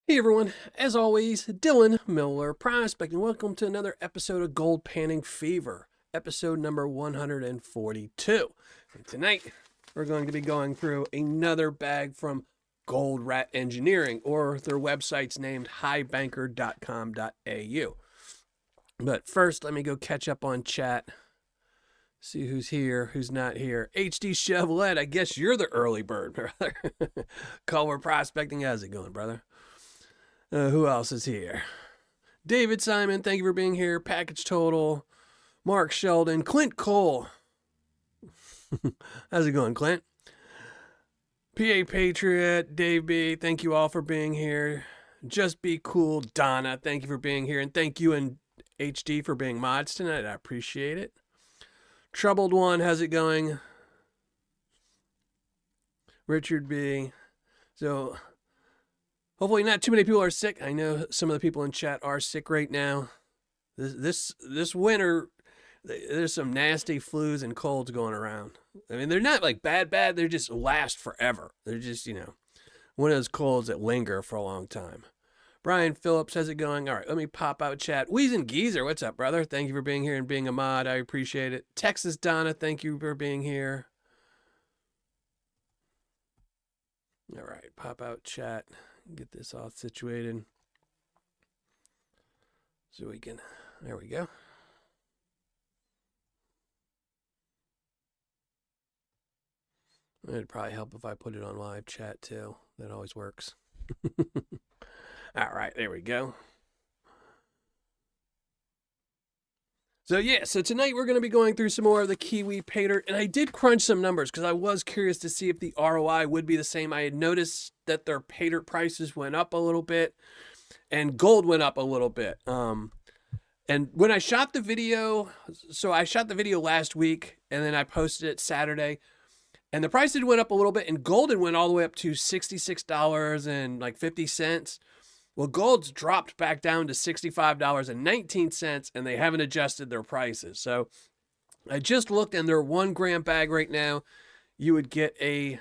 Hey everyone, as always, Dylan Miller Prospecting. Welcome to another episode of Gold Panning Fever, episode number 142. And tonight, we're going to be going through another bag from Gold Rat Engineering, or their website's named highbanker.com.au. But first, let me go catch up on chat. See who's here, who's not here. HD Chevrolet, I guess you're the early bird, brother. Culver Prospecting, how's it going, brother? Who else is here? David Simon, thank you for being here. Package Total. Mark Sheldon. Clint Cole. How's it going, Clint? PA Patriot. Dave B, thank you all for being here. Just Be Cool. Donna, thank you for being here. And thank you and HD for being mods tonight. I appreciate it. Troubled One, how's it going? Richard B. So, hopefully not too many people are sick. I know some of the people in chat are sick right now. This winter, there's some nasty flus and colds going around. I mean, they're not like bad. They just last forever. They're just, one of those colds that linger for a long time. Brian Phillips, how's it going? All right, let me pop out chat. Weezen Geezer, what's up, brother? Thank you for being here and being a mod. I appreciate it. Texas Donna, thank you for being here. All right, pop out chat. Get this all situated so we can, there we go. It'd probably help if I put it on live chat too. That always works. All right, there we go. So tonight we're going to be going through some more of the Kiwi Paydirt, and I did crunch some numbers because I was curious to see if the ROI would be the same. I had noticed that their Paydirt prices went up a little bit, and gold went up a little bit. And when I shot the video, so I shot the video last week, and then I posted it Saturday, and the price went up a little bit, and gold went all the way up to $66.50. Well, gold's dropped back down to $65.19, and they haven't adjusted their prices. So I just looked, and their 1 gram bag right now, you would get a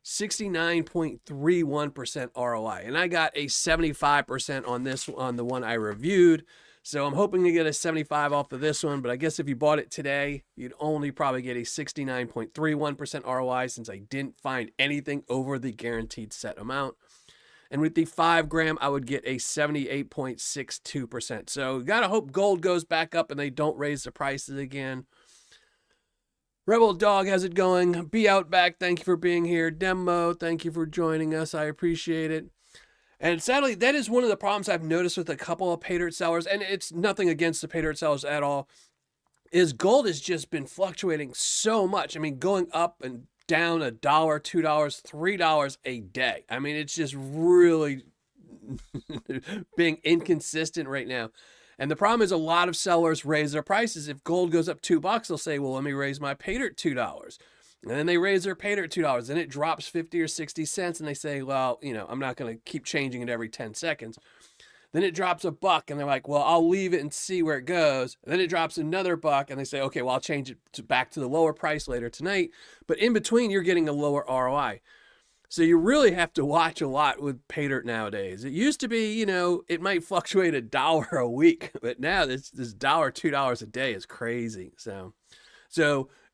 69.31% ROI. And I got a 75% on this, on the one I reviewed. So I'm hoping to get a 75 off of this one, but I guess if you bought it today, you'd only probably get a 69.31% ROI since I didn't find anything over the guaranteed set amount. And with the 5 gram, I would get a 78.62%. So gotta hope gold goes back up and they don't raise the prices again. Rebel Dog, how's it going? Be Outback, thank you for being here. Demo, thank you for joining us. I appreciate it. And sadly, that is one of the problems I've noticed with a couple of Paydirt sellers, and it's nothing against the Paydirt sellers at all, is gold has just been fluctuating so much. I mean, going up and down $1, $2, $3 a day. I mean, it's just really being inconsistent right now. And the problem is a lot of sellers raise their prices. If gold goes up $2, they'll say, well, let me raise my Paydirt $2. And then they raise their Paydirt $2. Then it drops 50 or 60 cents. And they say, well, I'm not going to keep changing it every 10 seconds. Then it drops $1, and they're like, well, I'll leave it and see where it goes. And then it drops another $1, and they say, okay, well, I'll change it back to the lower price later tonight. But in between, you're getting a lower ROI. So you really have to watch a lot with Paydirt nowadays. It used to be, it might fluctuate $1 a week, but now this $1, $2 a day is crazy. So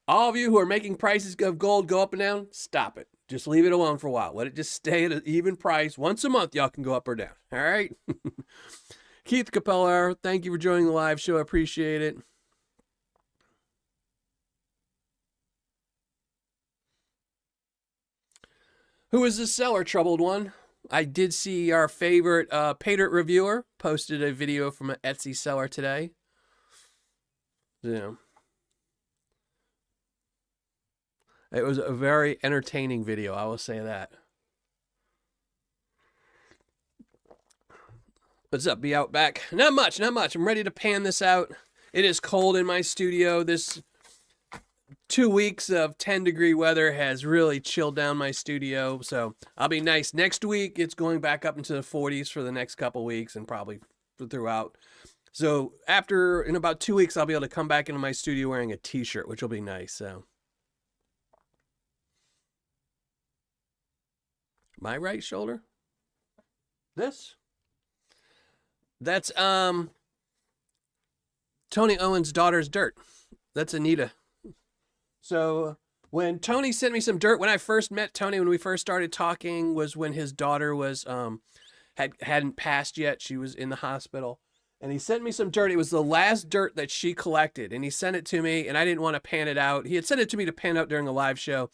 all of you who are making prices of gold go up and down, stop it. Just leave it alone for a while. Let it just stay at an even price. Once a month, y'all can go up or down. All right? Keith Capella, thank you for joining the live show. I appreciate it. Who is this seller, Troubled One? I did see our favorite Paydirt reviewer posted a video from an Etsy seller today. Yeah. It was a very entertaining video, I will say that. What's up, Be Outback? Not much. I'm ready to pan this out. It is cold in my studio. This 2 weeks of 10-degree weather has really chilled down my studio, so I'll be nice. Next week, it's going back up into the 40s for the next couple weeks and probably throughout. So in about 2 weeks, I'll be able to come back into my studio wearing a t-shirt, which will be nice, so. My right shoulder? This? That's Tony Owen's daughter's dirt. That's Anita. So when Tony sent me some dirt, when I first met Tony, when we first started talking, was when his daughter was hadn't passed yet. She was in the hospital. And he sent me some dirt. It was the last dirt that she collected. And he sent it to me, and I didn't want to pan it out. He had sent it to me to pan out during a live show,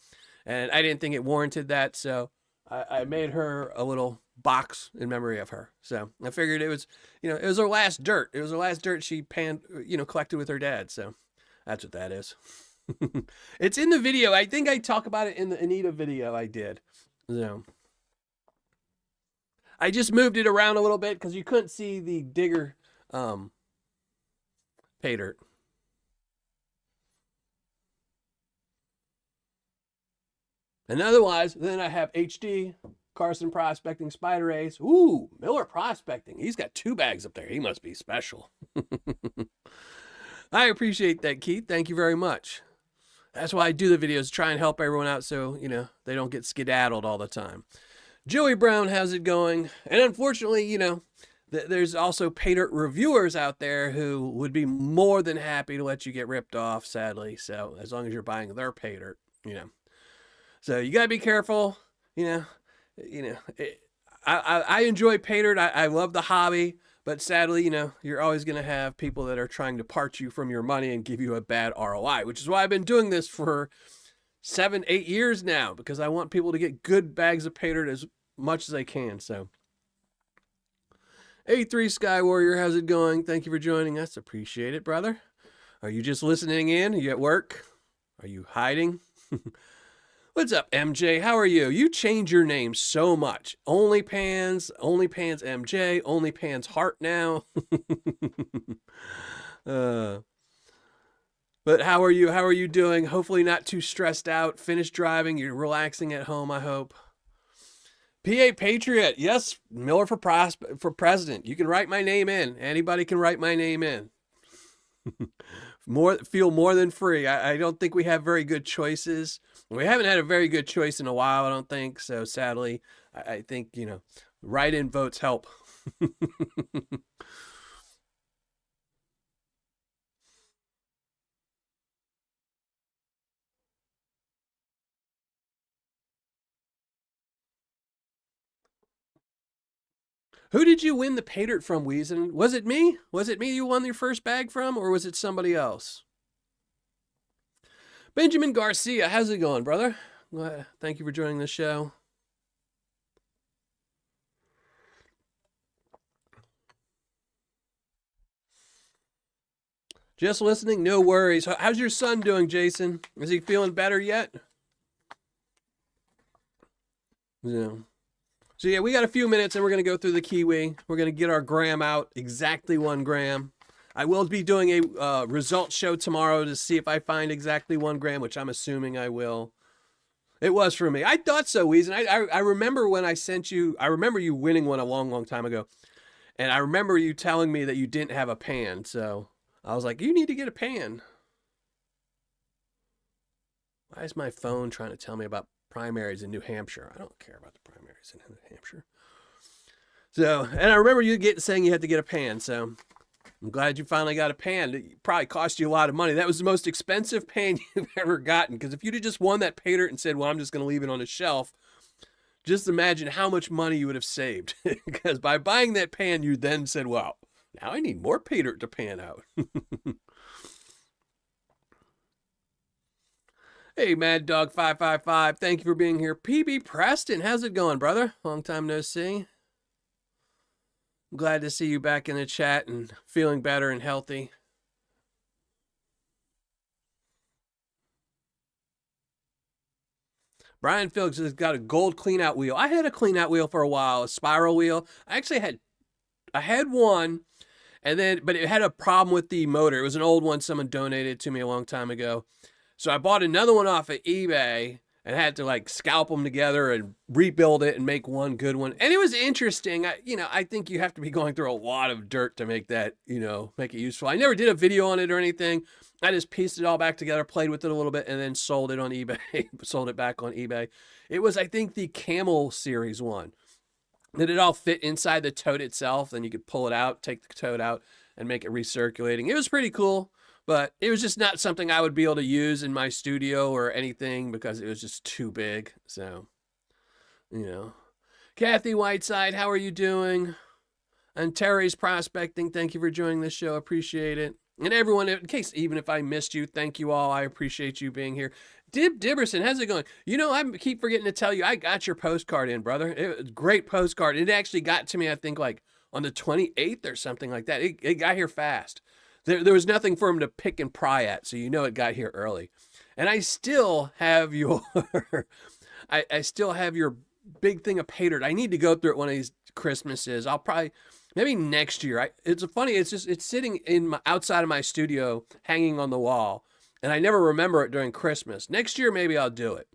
and I didn't think it warranted that. So I made her a little box in memory of her. So I figured it was, it was her last dirt. It was her last dirt she collected with her dad. So that's what that is. It's in the video. I think I talk about it in the Anita video I did. So I just moved it around a little bit because you couldn't see the digger Paydirt. And otherwise, then I have HD, Carson Prospecting, Spider Ace. Ooh, Miller Prospecting. He's got 2 bags up there. He must be special. I appreciate that, Keith. Thank you very much. That's why I do the videos, try and help everyone out so, they don't get skedaddled all the time. Joey Brown, how's it going? And unfortunately, there's also Paydirt reviewers out there who would be more than happy to let you get ripped off, sadly. So as long as you're buying their Paydirt, So you got to be careful, I enjoy Paydirt. I love the hobby, but sadly, you're always going to have people that are trying to part you from your money and give you a bad ROI, which is why I've been doing this for 7-8 years now, because I want people to get good bags of Paydirt as much as I can. So A3 Sky Warrior, how's it going? Thank you for joining us. Appreciate it, brother. Are you just listening in? Are you at work? Are you hiding? What's up, MJ? How are you? You change your name so much. OnlyPans MJ, OnlyPans Heart now. But how are you? How are you doing? Hopefully not too stressed out. Finished driving. You're relaxing at home, I hope. PA Patriot. Yes, Miller for president. You can write my name in. Anybody can write my name in. Feel more than free. I don't think we have very good choices. We haven't had a very good choice in a while, I don't think. So sadly, I think, write-in votes help. Who did you win the Paydirt from, Weezen? Was it me? Was it me you won your first bag from, or was it somebody else? Benjamin Garcia, how's it going, brother? Thank you for joining the show. Just listening, no worries. How's your son doing, Jason? Is he feeling better yet? Yeah. So yeah, we got a few minutes and we're going to go through the Kiwi. We're going to get our gram out, exactly 1 gram. I will be doing a results show tomorrow to see if I find exactly 1 gram, which I'm assuming I will. It was for me. I thought so, Weezen. I remember when I sent you, I remember you winning one a long, long time ago. And I remember you telling me that you didn't have a pan. So I was like, you need to get a pan. Why is my phone trying to tell me about primaries in New Hampshire? I don't care about the primaries in New Hampshire. So, and I remember you saying you had to get a pan. So I'm glad you finally got a pan. It probably cost you a lot of money. That was the most expensive pan you've ever gotten. Because if you'd have just won that Paydirt and said, well, I'm just going to leave it on a shelf, just imagine how much money you would have saved. Because by buying that pan, you then said, well, now I need more Paydirt to pan out. Hey, Mad Dog 555, thank you for being here. PB Preston, how's it going, brother? Long time no see. I'm glad to see you back in the chat and feeling better and healthy. Brian Phillips has got a gold clean out wheel. I had a clean out wheel for a while, a spiral wheel. I had one, and then, but it had a problem with the motor. It was an old one someone donated to me a long time ago. So I bought another one off of eBay and had to like scalp them together and rebuild it and make one good one. And it was interesting. I think you have to be going through a lot of dirt to make that, make it useful. I never did a video on it or anything. I just pieced it all back together, played with it a little bit, and then sold it on eBay, sold it back on eBay. It was, I think, the Camel Series one. Did it all fit inside the tote itself? Then you could pull it out, take the tote out, and make it recirculating. It was pretty cool, but it was just not something I would be able to use in my studio or anything because it was just too big. So, you know. Kathy Whiteside, how are you doing? And Terry's Prospecting, thank you for joining the show. Appreciate it. And everyone, in case even if I missed you, thank you all. I appreciate you being here. Dibberson, how's it going? You know, I keep forgetting to tell you, I got your postcard in, brother. It was a great postcard. It actually got to me, I think, like on the 28th or something like that. It got here fast. There was nothing for him to pick and pry at, so you know it got here early. And I still have your, I still have your big thing of Paydirt. I need to go through it one of these Christmases. I'll probably maybe next year. It's funny. It's sitting in outside of my studio, hanging on the wall, and I never remember it during Christmas. Next year, maybe I'll do it.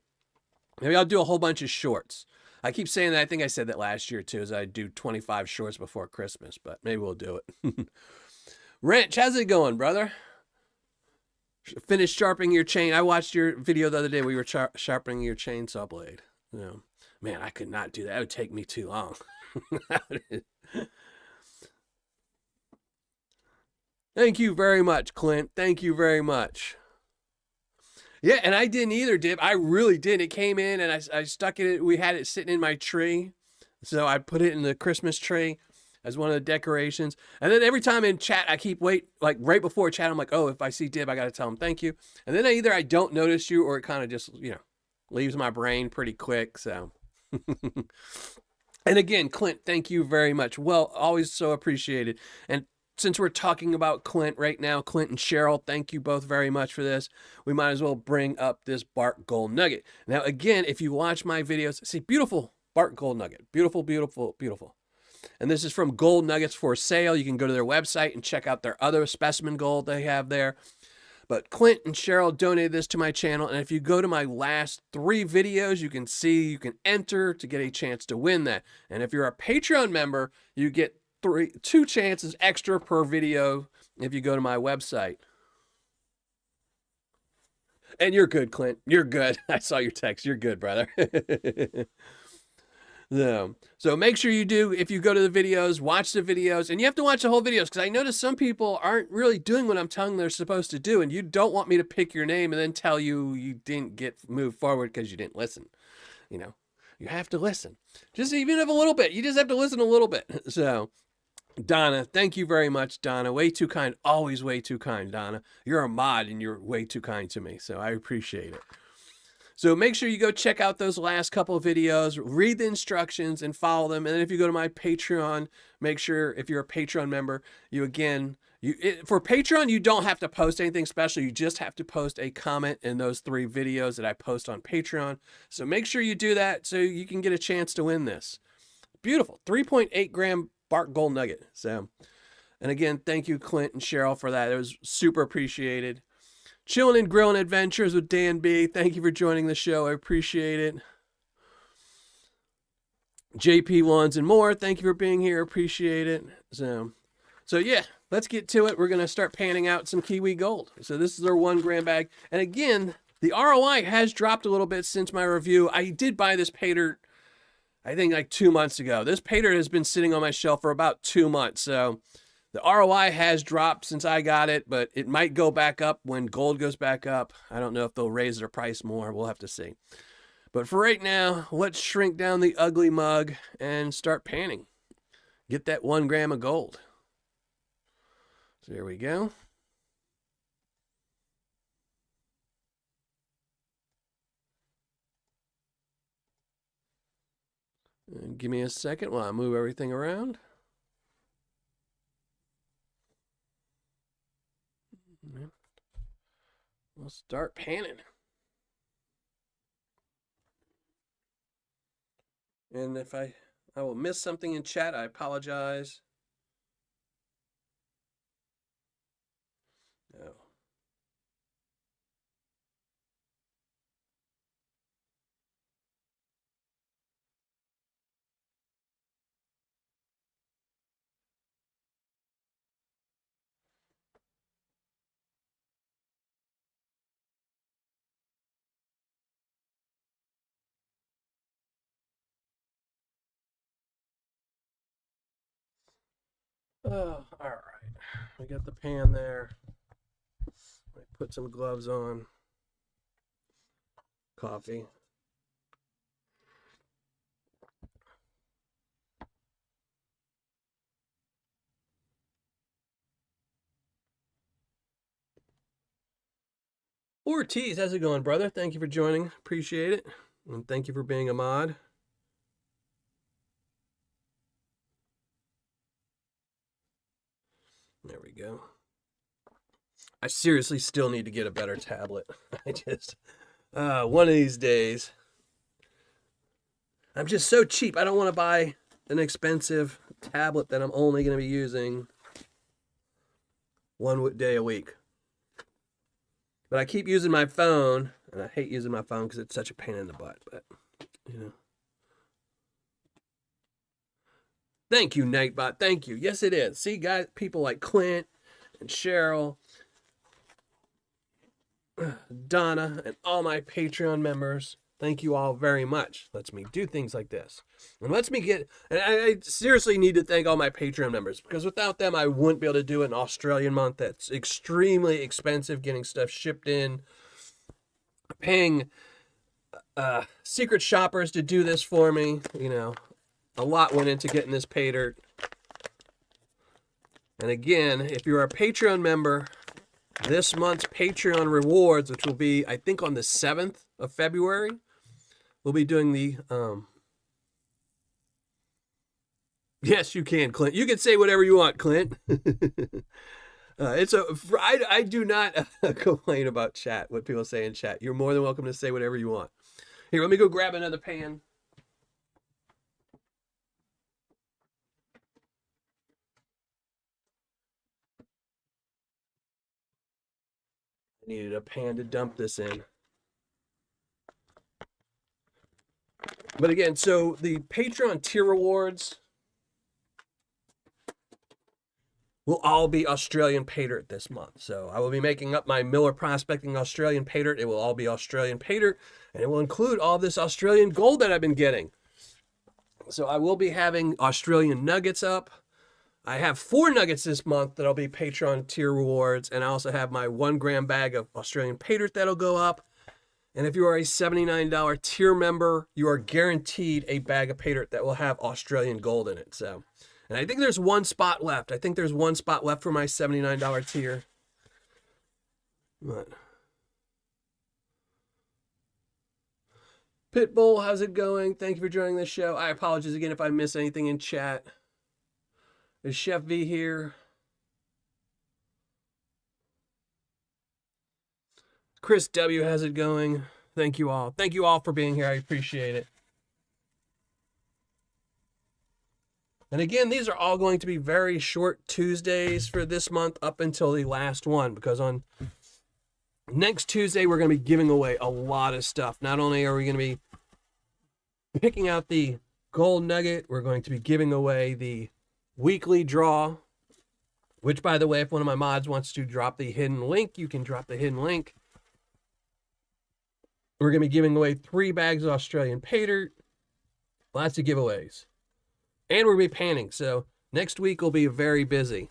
Maybe I'll do a whole bunch of shorts. I keep saying that. I think I said that last year too, as I do 25 shorts before Christmas, but maybe we'll do it. Wrench, how's it going, brother? Finished sharpening your chain. I watched your video the other day where you were sharpening your chainsaw blade. You know, man, I could not do that. It would take me too long. Thank you very much, Clint. Thank you very much. Yeah, and I didn't either, Dib. I really did. It came in and I stuck it. We had it sitting in my tree. So I put it in the Christmas tree as one of the decorations. And then every time in chat, I keep like right before chat, I'm like, oh, if I see Dib, I got to tell him thank you. And then I don't notice you or it kind of just, leaves my brain pretty quick. So, and again, Clint, thank you very much. Well, always so appreciated. And since we're talking about Clint right now, Clint and Cheryl, thank you both very much for this. We might as well bring up this Bark Gold Nugget. Now, again, if you watch my videos, see, beautiful Bark Gold Nugget. Beautiful, beautiful, beautiful. And this is from Gold Nuggets for Sale. You can go to their website and check out their other specimen gold they have there. But Clint and Cheryl donated this to my channel. And if you go to my last 3 videos, you can see you can enter to get a chance to win that. And if you're a Patreon member, you get 2 chances extra per video if you go to my website. And you're good, Clint. You're good. I saw your text. You're good, brother. So make sure you do, if you go to the videos, watch the videos, and you have to watch the whole videos because I notice some people aren't really doing what I'm telling them they're supposed to do, and you don't want me to pick your name and then tell you didn't get moved forward because you didn't listen. You have to listen. Just even if a little bit. You just have to listen a little bit. So, Donna, thank you very much, Donna. Way too kind. Always way too kind, Donna. You're a mod and you're way too kind to me, so I appreciate it. So make sure you go check out those last couple of videos, read the instructions and follow them. And then if you go to my Patreon, make sure if you're a Patreon member, for Patreon, you don't have to post anything special. You just have to post a comment in those 3 videos that I post on Patreon. So make sure you do that so you can get a chance to win this. Beautiful. 3.8 gram Bark Gold Nugget. So, and again, thank you, Clint and Cheryl, for that. It was super appreciated. Chilling and Grilling Adventures with Dan B. Thank you for joining the show. I appreciate it. JP Lawns and More. Thank you for being here. Appreciate it. So yeah, let's get to it. We're going to start panning out some Kiwi Gold. So this is our 1 gram bag. And again, the ROI has dropped a little bit since my review. I did buy this Paydirt, I think like 2 months ago. This Paydirt has been sitting on my shelf for about 2 months. So the ROI has dropped since I got it, but it might go back up when gold goes back up. I don't know if they'll raise their price more. We'll have to see. But for right now, let's shrink down the ugly mug and start panning. Get that 1 gram of gold. So there we go. And give me a second while I move everything around. We'll start panning. And if I will miss something in chat, I apologize. No. Oh, all right. We got the pan there. I put some gloves on. Coffee. Ortiz, how's it going, brother? Thank you for joining. Appreciate it. And thank you for being a mod. There we go. I seriously still need to get a better tablet. I just, one of these days. I'm just so cheap. I don't want to buy an expensive tablet that I'm only going to be using one day a week. But I keep using my phone, and I hate using my phone because it's such a pain in the butt. But, you know. Thank you, Nightbot. Thank you. Yes, it is. See, guys, people like Clint and Cheryl, Donna, and all my Patreon members. Thank you all very much. Lets me do things like this. And lets me get, and I seriously need to thank all my Patreon members because without them, I wouldn't be able to do an Australian month. That's extremely expensive getting stuff shipped in. Paying secret shoppers to do this for me. You know, a lot went into getting this Paydirt. And again, if you're a Patreon member, this month's Patreon rewards, which will be, I think, on the 7th of February, we'll be doing the, yes, you can, Clint. You can say whatever you want, Clint. I do not complain about chat, what people say in chat. You're more than welcome to say whatever you want. Here, let me go grab another pan. I needed a pan to dump this in. But again, so the Patreon tier rewards will all be Australian Paydirt this month. So I will be making up my Miller Prospecting Australian Paydirt. It will all be Australian Paydirt, and it will include all this Australian gold that I've been getting. So I will be having Australian nuggets up. I have 4 nuggets this month that'll be Patreon tier rewards, and I also have my 1 gram bag of Australian Paydirt that'll go up. And if you are a $79 tier member, you are guaranteed a bag of Paydirt that will have Australian gold in it. So, and I think there's 1 spot left. I think there's 1 spot left for my $79 tier. But Pitbull, how's it going? Thank you for joining the show. I apologize again if I miss anything in chat. Is Chef V here? Chris W, how's it going? Thank you all. Thank you all for being here. I appreciate it. And again, these are all going to be very short Tuesdays for this month up until the last one, because on next Tuesday, we're going to be giving away a lot of stuff. Not only are we going to be picking out the gold nugget, we're going to be giving away the weekly draw, which, by the way, if one of my mods wants to drop the hidden link, you can drop the hidden link. We're going to be giving away 3 bags of Australian Paydirt, lots of giveaways. And we're going to be panning, so next week will be very busy.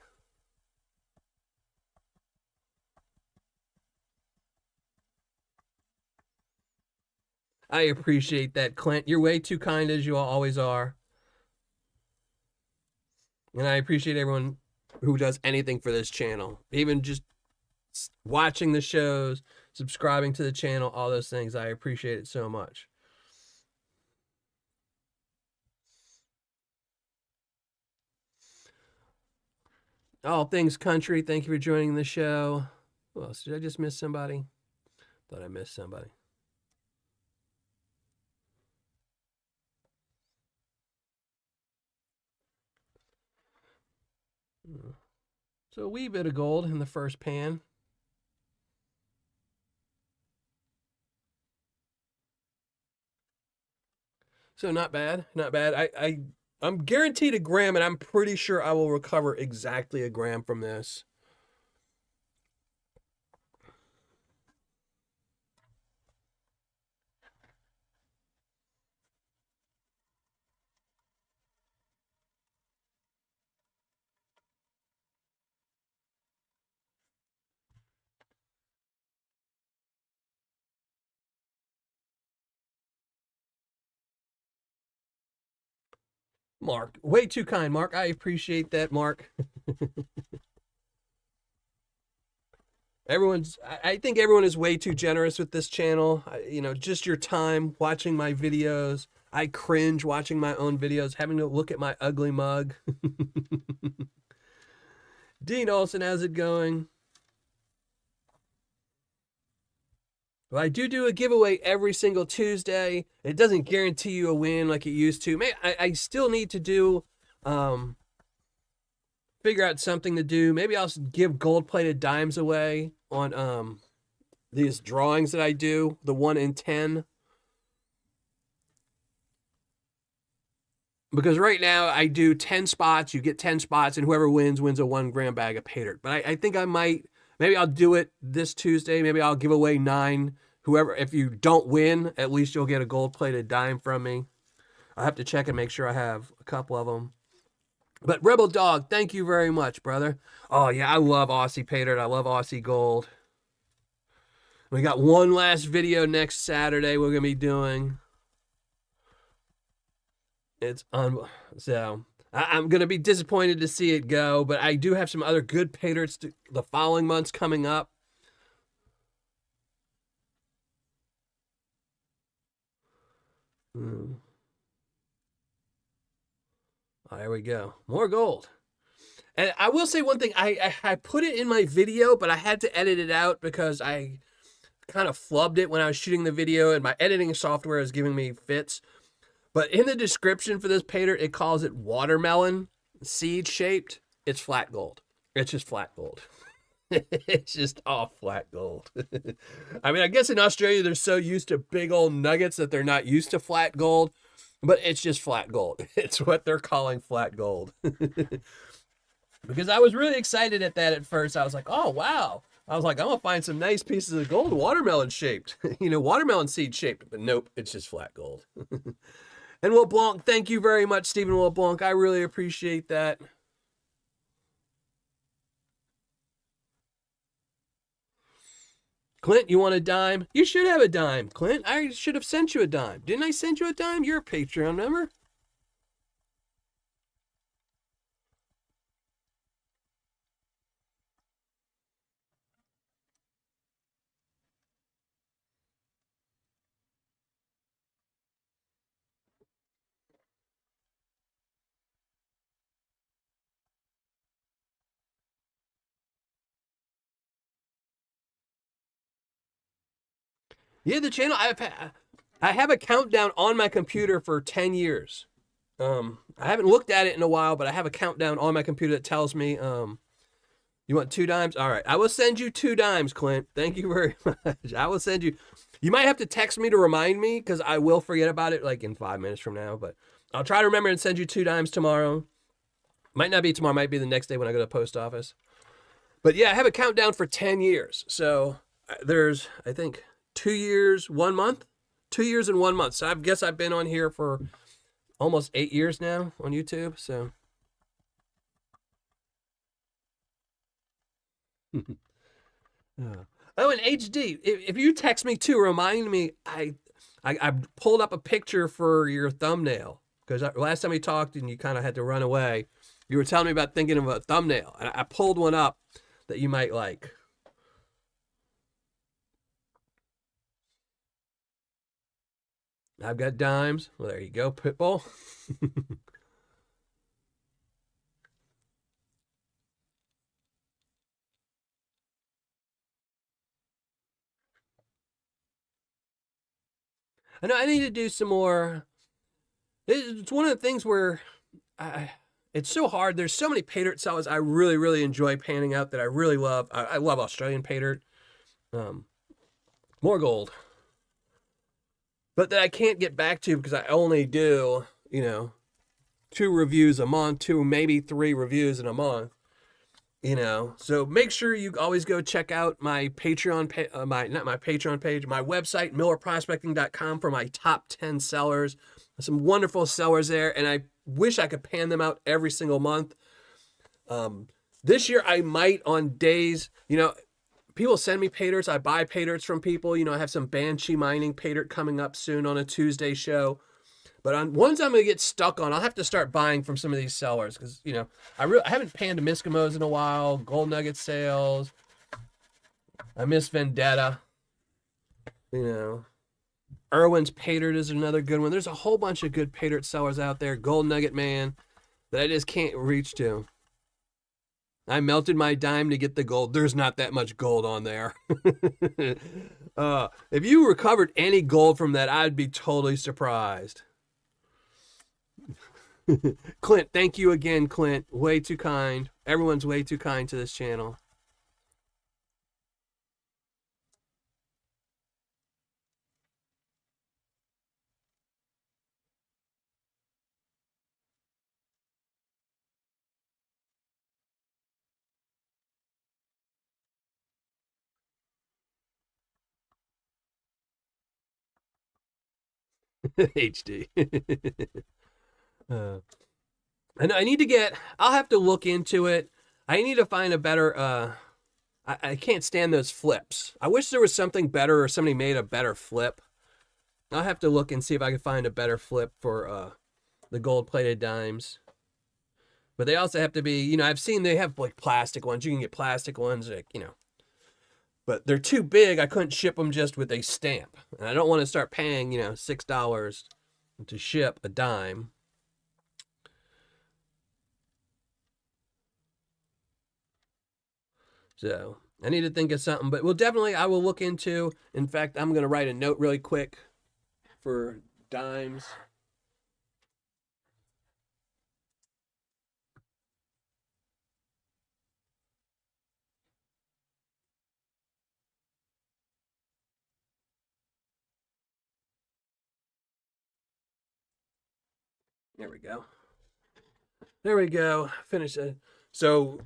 I appreciate that, Clint. You're way too kind, as you all always are. And I appreciate everyone who does anything for this channel. Even just watching the shows, subscribing to the channel, all those things. I appreciate it so much. All Things Country, thank you for joining the show. Who else? Did I just miss somebody? Thought I missed somebody. So a wee bit of gold in the first pan. So not bad, not bad. I'm guaranteed a gram, and I'm pretty sure I will recover exactly a gram from this. Mark, way too kind, Mark. I appreciate that, Mark. I think everyone is way too generous with this channel. Just your time watching my videos. I cringe watching my own videos, having to look at my ugly mug. Dean Olson, how's it going? Well, I do a giveaway every single Tuesday. It doesn't guarantee you a win like it used to. I still need to do, figure out something to do. Maybe I'll give gold-plated dimes away on these drawings that I do, the 1 in 10. Because right now I do 10 spots, you get 10 spots, and whoever wins a 1 gram bag of Paydirt. But I think I might, maybe I'll do it this Tuesday. Maybe I'll give away 9. Whoever, if you don't win, at least you'll get a gold-plated dime from me. I'll have to check and make sure I have a couple of them. But Rebel Dog, thank you very much, brother. Oh, yeah, I love Aussie Paydirt. I love Aussie Gold. We got one last video next Saturday we're going to be doing. So I'm going to be disappointed to see it go, but I do have some other good Paydirts the following months coming up. Oh, there we go. More gold. And I will say one thing. I put it in my video, but I had to edit it out because I kind of flubbed it when I was shooting the video, and my editing software is giving me fits. But in the description for this Paydirt, it calls it watermelon seed shaped. It's flat gold. It's just flat gold. It's just all flat gold. I mean, I guess in Australia, they're so used to big old nuggets that they're not used to flat gold, but it's just flat gold. It's what they're calling flat gold. Because I was really excited at that at first. I was like, oh, wow. I was like, I'm going to find some nice pieces of gold, watermelon shaped, watermelon seed shaped, but nope, it's just flat gold. And Will Blanc, thank you very much, Stephen Will Blanc. I really appreciate that. Clint, you want a dime? You should have a dime, Clint. I should have sent you a dime. Didn't I send you a dime? You're a Patreon member. Yeah, the channel, I have a countdown on my computer for 10 years. I haven't looked at it in a while, but I have a countdown on my computer that tells me, you want 2 dimes? All right, I will send you 2 dimes, Clint. Thank you very much. I will send you. You might have to text me to remind me because I will forget about it like in 5 minutes from now, but I'll try to remember and send you 2 dimes tomorrow. Might not be tomorrow, might be the next day when I go to the post office. But yeah, I have a countdown for 10 years. So there's, I think, 2 years, 1 month, 2 years and 1 month. So I guess I've been on here for almost 8 years now on YouTube. So. Oh, and HD, if you text me too, remind me, I pulled up a picture for your thumbnail because last time we talked and you kind of had to run away, you were telling me about thinking of a thumbnail. And I pulled one up that you might like. I've got dimes. Well, there you go, Pitbull. I know I need to do some more. It's one of the things where it's so hard. There's so many Paydirt sellers I really, really enjoy panning out that I really love. I love Australian Paydirt. More gold. But that I can't get back to because I only do, 2 reviews a month, 2, maybe 3 reviews in a month. So make sure you always go check out my Patreon, not my Patreon page, my website, millerprospecting.com for my top 10 sellers. There's some wonderful sellers there, and I wish I could pan them out every single month. This year I might on days, people send me Paydirts. I buy Paydirts from people. I have some Banshee Mining Paydirt coming up soon on a Tuesday show. But on ones I'm gonna get stuck on, I'll have to start buying from some of these sellers because I haven't panned Eskimos in a while. Gold Nugget sales. I miss Vendetta. Irwin's Paydirt is another good one. There's a whole bunch of good Paydirt sellers out there. Gold Nugget Man that I just can't reach to. I melted my dime to get the gold. There's not that much gold on there. If you recovered any gold from that, I'd be totally surprised. Clint, thank you again, Clint. Way too kind. Everyone's way too kind to this channel. HD. And I need to I'll have to look into it. I need to find a better, I can't stand those flips. I wish there was something better or somebody made a better flip. I'll have to look and see if I can find a better flip for the gold-plated dimes. But they also have to be, I've seen they have like plastic ones. You can get plastic ones, like, but they're too big. I couldn't ship them just with a stamp. And I don't want to start paying, $6 to ship a dime. So I need to think of something, but I will look into. In fact, I'm going to write a note really quick for dimes. There we go. There we go. Finish it. So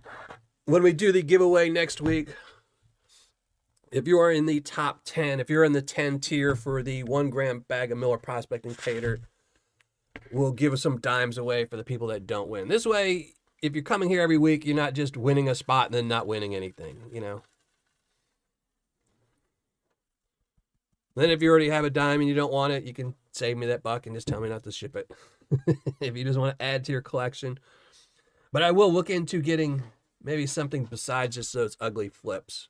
when we do the giveaway next week, if you are in the top 10, if you're in the 10 tier for the 1 gram bag of Miller Prospecting Paydirt, we'll give some dimes away for the people that don't win. This way, if you're coming here every week, you're not just winning a spot and then not winning anything, Then if you already have a dime and you don't want it, you can save me that buck and just tell me not to ship it. If you just want to add to your collection. But I will look into getting maybe something besides just those ugly flips.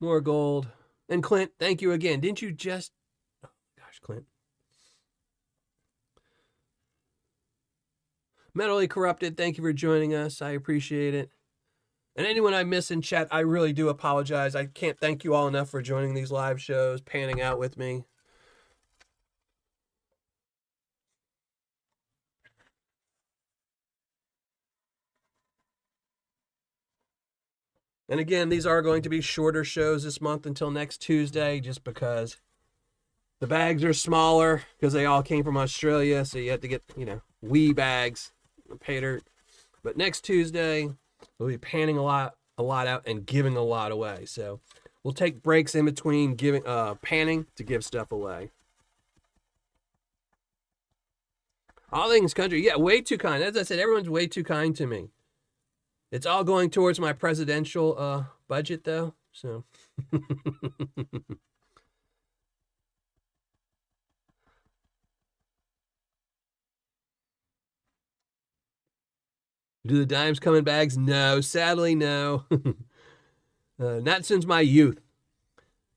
More gold. And Clint, thank you again. Didn't you just... Oh, gosh, Clint. Mentally Corrupted, thank you for joining us. I appreciate it. And anyone I miss in chat, I really do apologize. I can't thank you all enough for joining these live shows, panning out with me. And again, these are going to be shorter shows this month until next Tuesday, just because the bags are smaller, because they all came from Australia, so you have to get, wee bags, Paydirt. But next Tuesday, we'll be panning a lot out and giving a lot away. So we'll take breaks in between panning to give stuff away. All things country, yeah, way too kind. As I said, everyone's way too kind to me. It's all going towards my presidential budget, though. So, do the dimes come in bags? No, sadly, no. Not since my youth.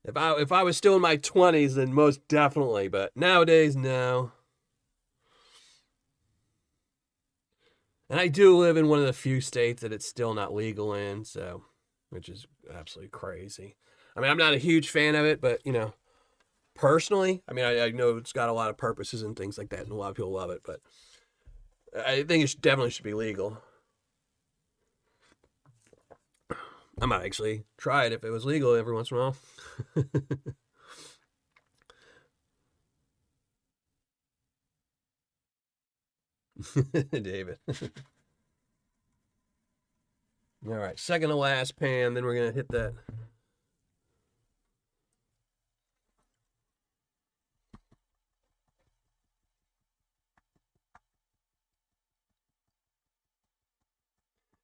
If I was still in my 20s, then most definitely. But nowadays, no. And I do live in one of the few states that it's still not legal in, so, which is absolutely crazy. I mean, I'm not a huge fan of it, but, personally, I mean, I know it's got a lot of purposes and things like that, and a lot of people love it, but I think it definitely should be legal. I might actually try it if it was legal every once in a while. David. All right, second to last pan, then we're going to hit that.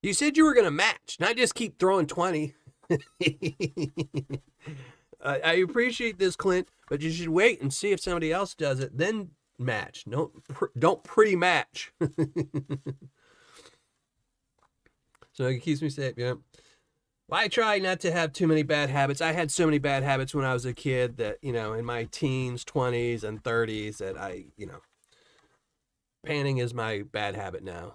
You said you were going to match, not just keep throwing 20. I appreciate this, Clint, but you should wait and see if somebody else does it, then match. Don't pre-match. So it keeps me safe, yeah. Well, I try not to have too many bad habits. I had so many bad habits when I was a kid that, in my teens, 20s, and 30s that panning is my bad habit now.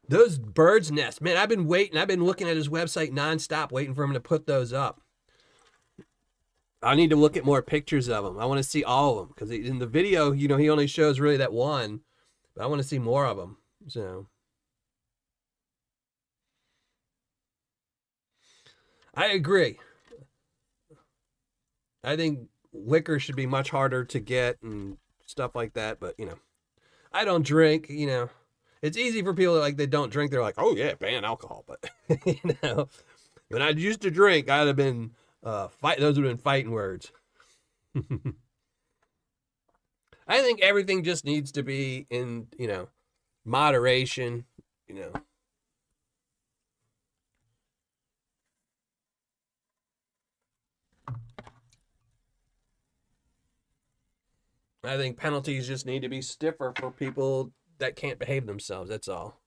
Those birds' nests, man, I've been waiting. I've been looking at his website nonstop, waiting for him to put those up. I need to look at more pictures of them. I want to see all of them because in the video, he only shows really that one, but I want to see more of them. So I agree. I think liquor should be much harder to get and stuff like that. But I don't drink. It's easy for people that don't drink. They're like, oh yeah, ban alcohol. But when I used to drink, I'd have been fight. Those would have been fighting words. I think everything just needs to be in moderation. I think penalties just need to be stiffer for people that can't behave themselves. That's all.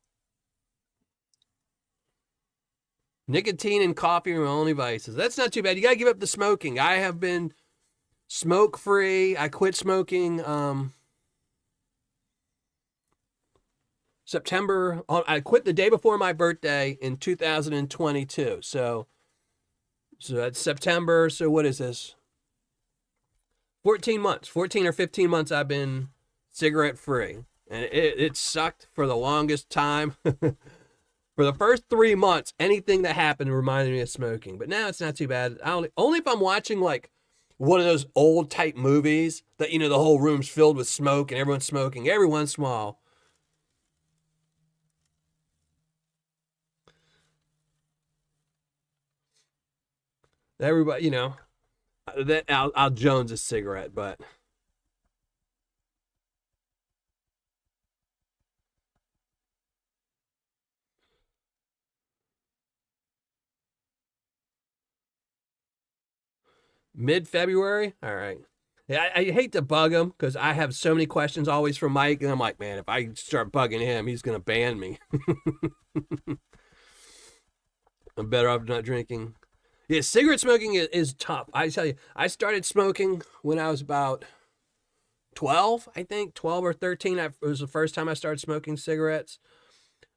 Nicotine and coffee are my only vices. That's not too bad. You got to give up the smoking. I have been smoke free. I quit smoking September. I quit the day before my birthday in 2022. So that's September. So what is this? 14 months, 14 or 15 months I've been cigarette free. And it sucked for the longest time. For the first 3 months, anything that happened reminded me of smoking. But now it's not too bad. Only if I'm watching one of those old type movies that, the whole room's filled with smoke and everyone's smoking every once in a while. Everybody, that Al Jones a cigarette, but mid-February. All right. Yeah, I hate to bug him because I have so many questions always from Mike, and I'm like, man, if I start bugging him, he's gonna ban me. I'm better off not drinking. Yeah, cigarette smoking is tough. I tell you, I started smoking when I was about 12, I think, 12 or 13. It was the first time I started smoking cigarettes,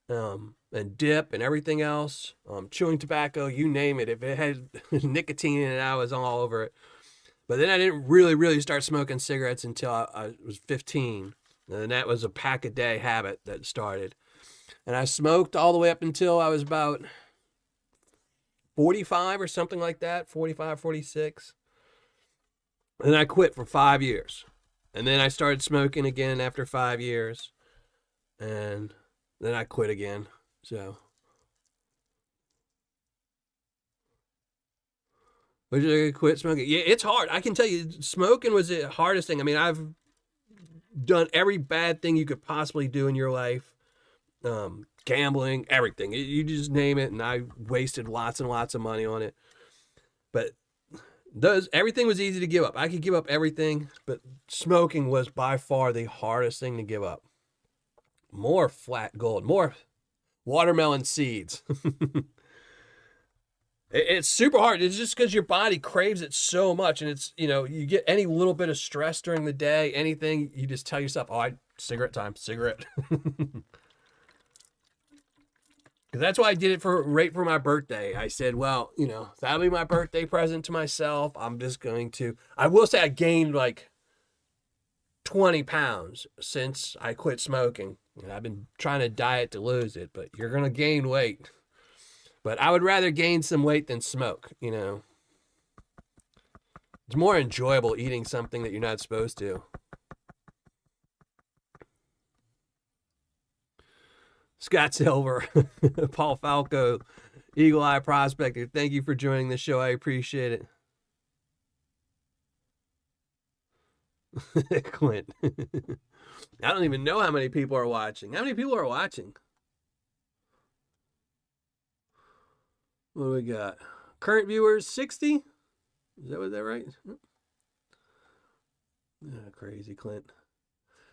and dip and everything else, chewing tobacco, you name it. If it had nicotine in it, I was all over it. But then I didn't really, really start smoking cigarettes until I was 15. And that was a pack a day habit that started. And I smoked all the way up until I was about 45 or something like that, 45, 46. And I quit for 5 years. And then I started smoking again after 5 years. And then I quit again. So, would you quit smoking? Yeah, it's hard. I can tell you, smoking was the hardest thing. I mean, I've done every bad thing you could possibly do in your life. Gambling, everything. You just name it, and I wasted lots and lots of money on it. But everything was easy to give up. I could give up everything, but smoking was by far the hardest thing to give up. More flat gold, more watermelon seeds. It's super hard. It's just because your body craves it so much, and it's you get any little bit of stress during the day, anything, you just tell yourself, "Oh, cigarette time, cigarette." Because that's why I did it right for my birthday. I said, well, that'll be my birthday present to myself. I'm just going to. I will say I gained 20 pounds since I quit smoking. And I've been trying to diet to lose it, but you're going to gain weight. But I would rather gain some weight than smoke, It's more enjoyable eating something that you're not supposed to. Scott Silver, Paul Falco, Eagle Eye Prospector, thank you for joining the show. I appreciate it. Clint. I don't even know how many people are watching. How many people are watching? What do we got? Current viewers 60. Is that right? Crazy Clint.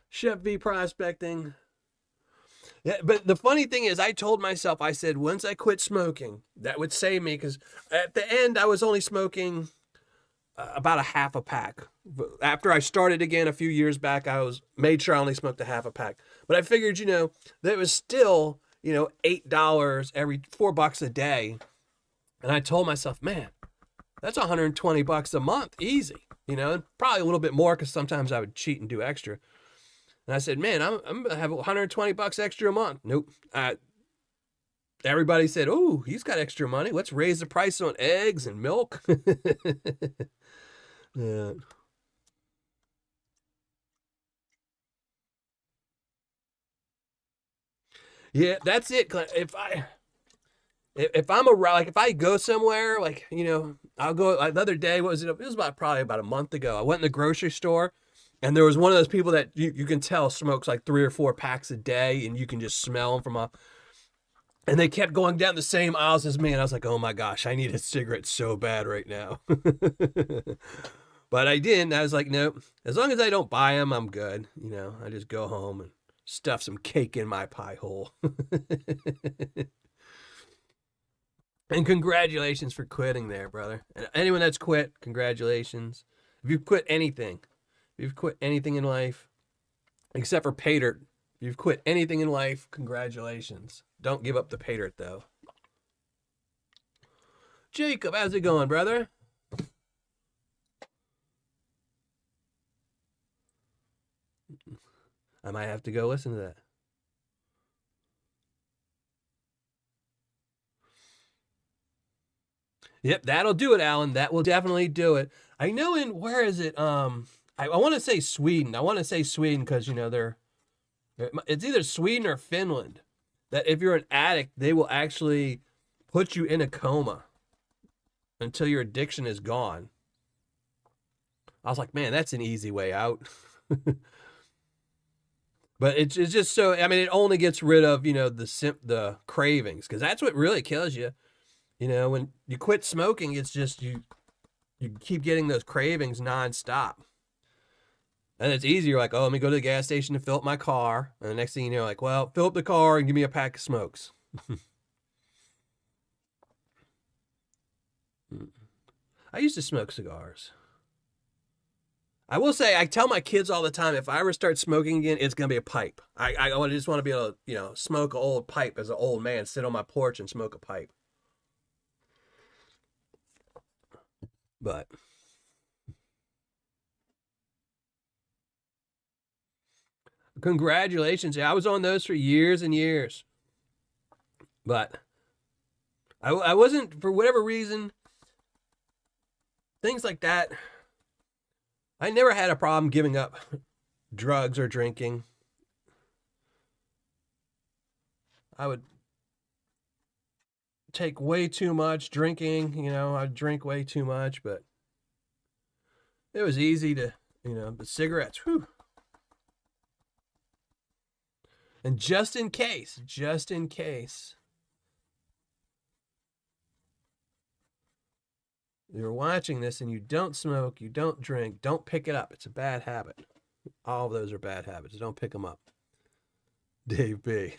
Chef V prospecting. Yeah, but the funny thing is, I told myself, I said, once I quit smoking, that would save me, because at the end, I was only smoking about a half a pack. After I started again a few years back, I was made sure I only smoked a half a pack. But I figured, that it was still, $8 every $4 a day. And I told myself, man, that's $120 a month, easy. And probably a little bit more, because sometimes I would cheat and do extra. And I said, man, I'm going to have $120 extra a month. Nope. Everybody said, oh, he's got extra money. Let's raise the price on eggs and milk. Yeah. Yeah, that's it. If I'm around, like if I go somewhere, like, I'll go, like the other day, what was it? It was probably about a month ago. I went in the grocery store, and there was one of those people that you can tell smokes like 3 or 4 packs a day, and you can just smell them from and they kept going down the same aisles as me. And I was like, oh my gosh, I need a cigarette so bad right now. But I didn't. I was like, nope, as long as I don't buy them, I'm good. I just go home and stuff some cake in my pie hole. And congratulations for quitting there, brother. And anyone that's quit, congratulations. If you've quit anything, in life, except for Paydirt, if you've quit anything in life, congratulations. Don't give up the Paydirt, though. Jacob, how's it going, brother? I might have to go listen to that. Yep, that'll do it, Alan. That will definitely do it. I know where is it? I want to say Sweden. I want to say Sweden because, it's either Sweden or Finland. That if you're an addict, they will actually put you in a coma until your addiction is gone. I was like, man, that's an easy way out. But it's just so, I mean, it only gets rid of, the cravings, because that's what really kills you. When you quit smoking, it's just you keep getting those cravings nonstop. And it's easier, like, oh, let me go to the gas station to fill up my car. And the next thing you know, like, well, fill up the car and give me a pack of smokes. I used to smoke cigars. I will say, I tell my kids all the time, if I ever start smoking again, it's going to be a pipe. I just want to be able to, smoke an old pipe as an old man, sit on my porch and smoke a pipe. But congratulations. Yeah, I was on those for years and years. But I wasn't, for whatever reason, things like that. I never had a problem giving up drugs or drinking. I would take way too much drinking, I'd drink way too much, but it was easy to, the cigarettes, whew. And just in case, you're watching this and you don't smoke, you don't drink, don't pick it up. It's a bad habit. All of those are bad habits. Don't pick them up. Dave B.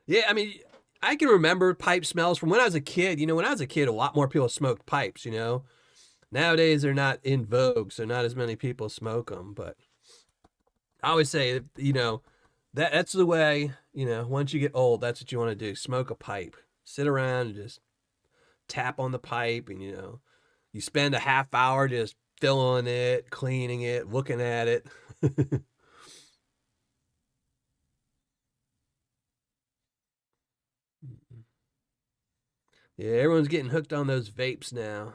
Yeah, I mean, I can remember pipe smells from when I was a kid. When I was a kid, a lot more people smoked pipes, Nowadays, they're not in vogue, so not as many people smoke them. But I always say, that's the way, once you get old, that's what you want to do. Smoke a pipe. Sit around and just tap on the pipe, and, you spend a half hour just filling it, cleaning it, looking at it. Yeah, everyone's getting hooked on those vapes now.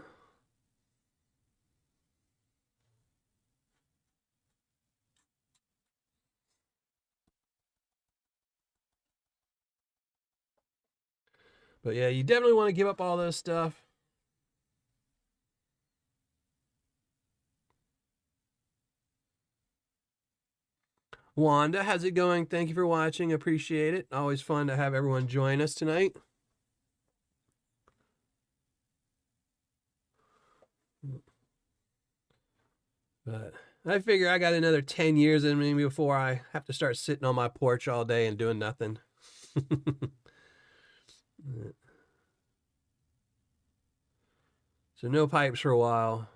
But yeah, you definitely want to give up all those stuff. Wanda, how's it going? Thank you for watching. Appreciate it. Always fun to have everyone join us tonight. But I figure I got another 10 years in me before I have to start sitting on my porch all day and doing nothing. So no pipes for a while.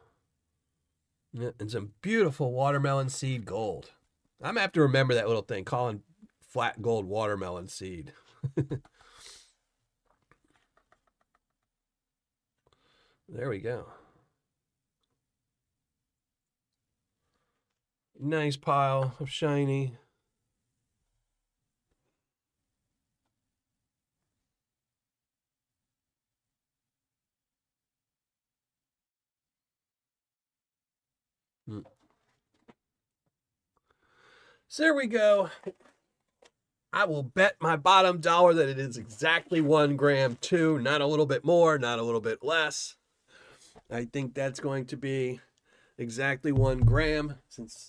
Yeah, and some beautiful watermelon seed gold. I'm gonna have to remember that little thing, calling flat gold watermelon seed. There we go. Nice pile of shiny. So there we go. I will bet my bottom dollar that it is exactly 1 gram too, not a little bit more, not a little bit less. I think that's going to be exactly 1 gram, since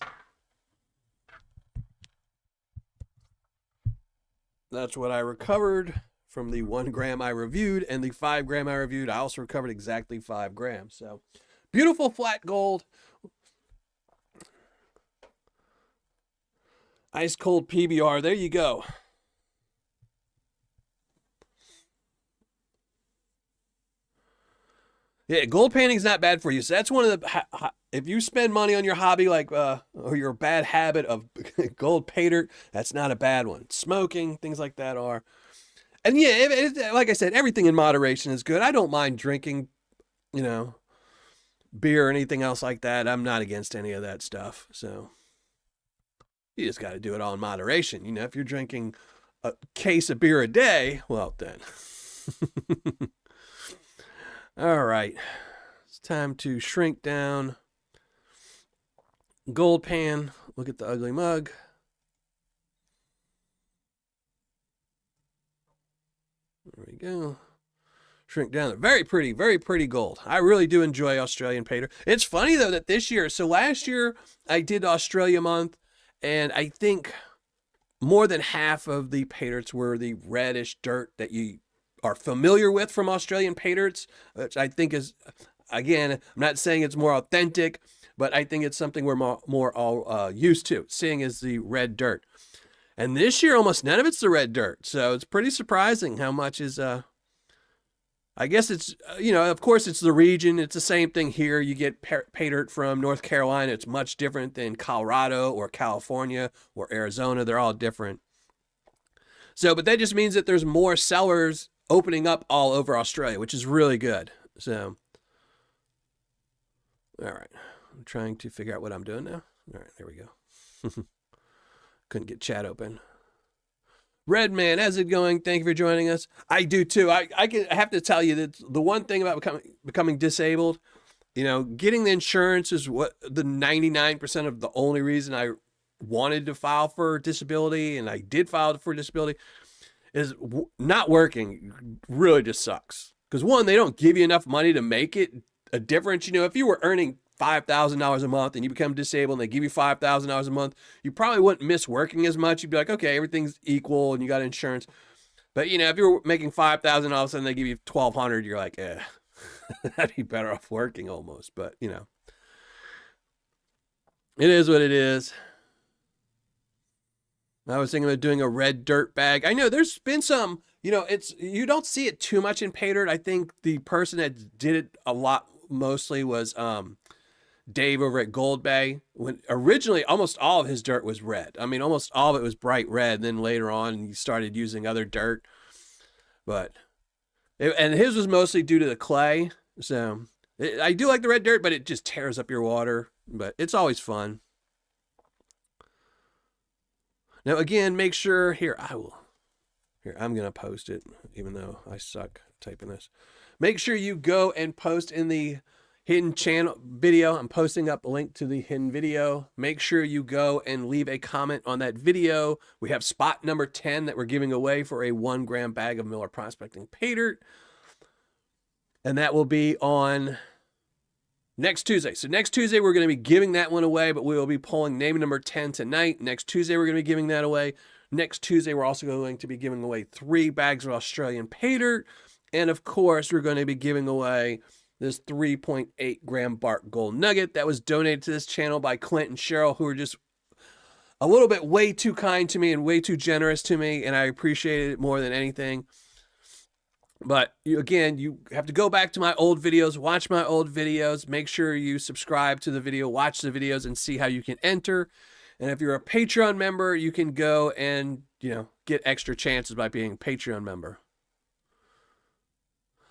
that's what I recovered from the 1 gram I reviewed, and the 5 gram I reviewed, I also recovered exactly 5 grams. So beautiful flat gold. Ice cold PBR. There you go. Yeah, gold painting is not bad for you. So that's one of the, if you spend money on your hobby, like, or your bad habit of gold Paydirt, that's not a bad one. Smoking, things like that are. And yeah, like I said, everything in moderation is good. I don't mind drinking, beer or anything else like that. I'm not against any of that stuff. So you just got to do it all in moderation. If you're drinking a case of beer a day, well, then. All right. It's time to shrink down. Gold pan. Look at the ugly mug. There we go. Shrink down. Very pretty gold. I really do enjoy Australian Paydirt. It's funny, though, that this year, so last year I did Australia month, and I think more than half of the Paydirts were the reddish dirt that you are familiar with from Australian Paydirts, which I think is, again, I'm not saying it's more authentic, but I think it's something we're more all used to, seeing as the red dirt. And this year, almost none of it's the red dirt. So it's pretty surprising how much is, I guess it's, of course it's the region. It's the same thing here. You get Paydirt from North Carolina. It's much different than Colorado or California or Arizona. They're all different. So, but that just means that there's more sellers opening up all over Australia, which is really good. So, all right. I'm trying to figure out what I'm doing now. All right, there we go. Couldn't get chat open. Redman, how's it going? Thank you for joining us. I do too. I have to tell you that the one thing about becoming disabled, getting the insurance is what the 99% of the only reason I wanted to file for disability, and I did file for disability, is not working really just sucks. Because one, they don't give you enough money to make it a difference. If you were earning $5,000 a month and you become disabled and they give you $5,000 a month, you probably wouldn't miss working as much. You'd be like, okay, everything's equal and you got insurance. But if you're making $5,000 all of a sudden they give you $1,200, you're like, I'd be better off working almost. But it is what it is. I was thinking of doing a red dirt bag. I know there's been some, you don't see it too much in Paydirt. I think the person that did it a lot mostly was Dave over at Gold Bay. When originally almost all of his dirt was red. I mean, almost all of it was bright red. And then later on, he started using other dirt. And his was mostly due to the clay. So I do like the red dirt, but it just tears up your water. But it's always fun. Now, again, make sure, I'm going to post it, even though I suck typing this. Make sure you go and post in the hidden channel video. I'm posting up a link to the hidden video. Make sure you go and leave a comment on that video. We have spot number 10 that we're giving away for a 1 gram bag of Miller Prospecting Paydirt. And that will be on next Tuesday. So next Tuesday, we're going to be giving that one away, but we will be pulling name number 10 tonight. Next Tuesday, we're going to be giving that away. Next Tuesday, we're also going to be giving away 3 bags of Australian Paydirt. And of course, we're going to be giving away this 3.8 gram bark gold nugget that was donated to this channel by Clint and Cheryl, who are just a little bit way too kind to me and way too generous to me, and I appreciate it more than anything. But again, you have to go back to my old videos, watch my old videos, make sure you subscribe to the video, watch the videos, and see how you can enter. And if you're a Patreon member, you can go and, get extra chances by being a Patreon member.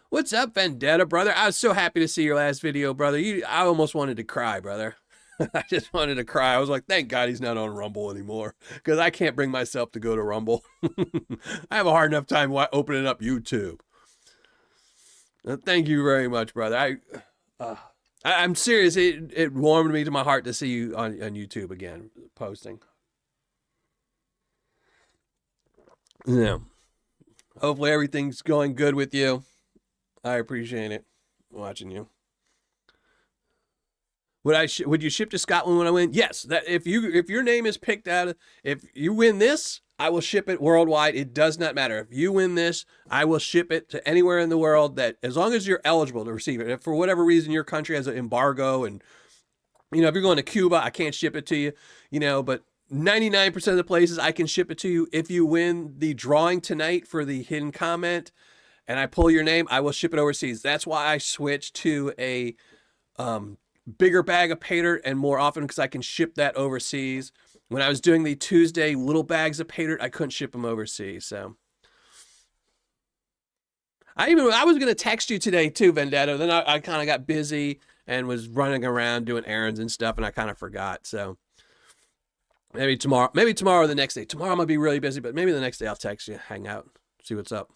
What's up, Vendetta, brother? I was so happy to see your last video, brother. I almost wanted to cry, brother. I just wanted to cry. I was like, thank God he's not on Rumble anymore, because I can't bring myself to go to Rumble. I have a hard enough time opening up YouTube. Thank you very much, brother. I'm serious. It warmed me to my heart to see you on YouTube again, posting. Hopefully everything's going good with you. I appreciate it, watching you. Would you ship to Scotland when I win? Yes. That if your name is picked out, if you win this, I will ship it worldwide. It does not matter. If you win this, I will ship it to anywhere in the world, that as long as you're eligible to receive it. If for whatever reason your country has an embargo, and if you're going to Cuba, I can't ship it to you, but 99% of the places I can ship it to you. If you win the drawing tonight for the hidden comment and I pull your name, I will ship it overseas. That's why I switched to a bigger bag of Paydirt and more often, because I can ship that overseas. When I was doing the Tuesday little bags of Paydirt, I couldn't ship them overseas. So I was going to text you today too, Vendetta. Then I kind of got busy and was running around doing errands and stuff, and I kind of forgot. So maybe tomorrow or the next day. Tomorrow I'm going to be really busy, but maybe the next day I'll text you, hang out, see what's up.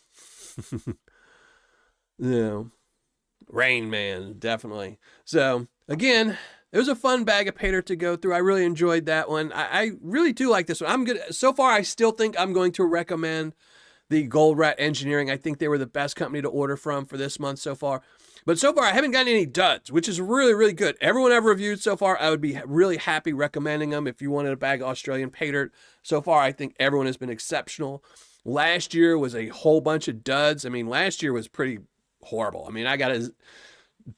Rain Man, definitely. So again, it was a fun bag of Paydirt to go through. I really enjoyed that one. I really do like this one. So far, I still think I'm going to recommend the Gold Rat Engineering. I think they were the best company to order from for this month so far. But so far, I haven't gotten any duds, which is really, really good. Everyone I've reviewed so far, I would be really happy recommending them if you wanted a bag of Australian Paydirt. So far, I think everyone has been exceptional. Last year was a whole bunch of duds. I mean, last year was pretty horrible. I mean, I got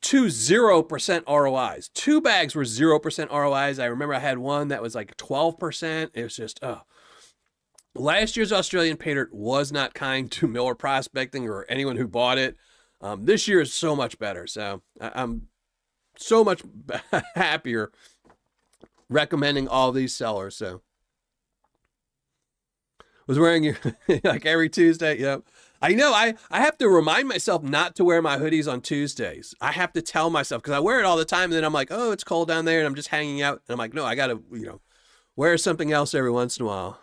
2 0% ROIs. 2 bags were 0% ROIs. I remember I had one that was like 12%. It was just, Last year's Australian Paydirt was not kind to Miller Prospecting or anyone who bought it. This year is so much better. So I'm so much happier recommending all these sellers. So was wearing your like every Tuesday. Yep. I know I have to remind myself not to wear my hoodies on Tuesdays. I have to tell myself, because I wear it all the time. And then I'm like, oh, it's cold down there and I'm just hanging out. And I'm like, no, I got to, wear something else every once in a while.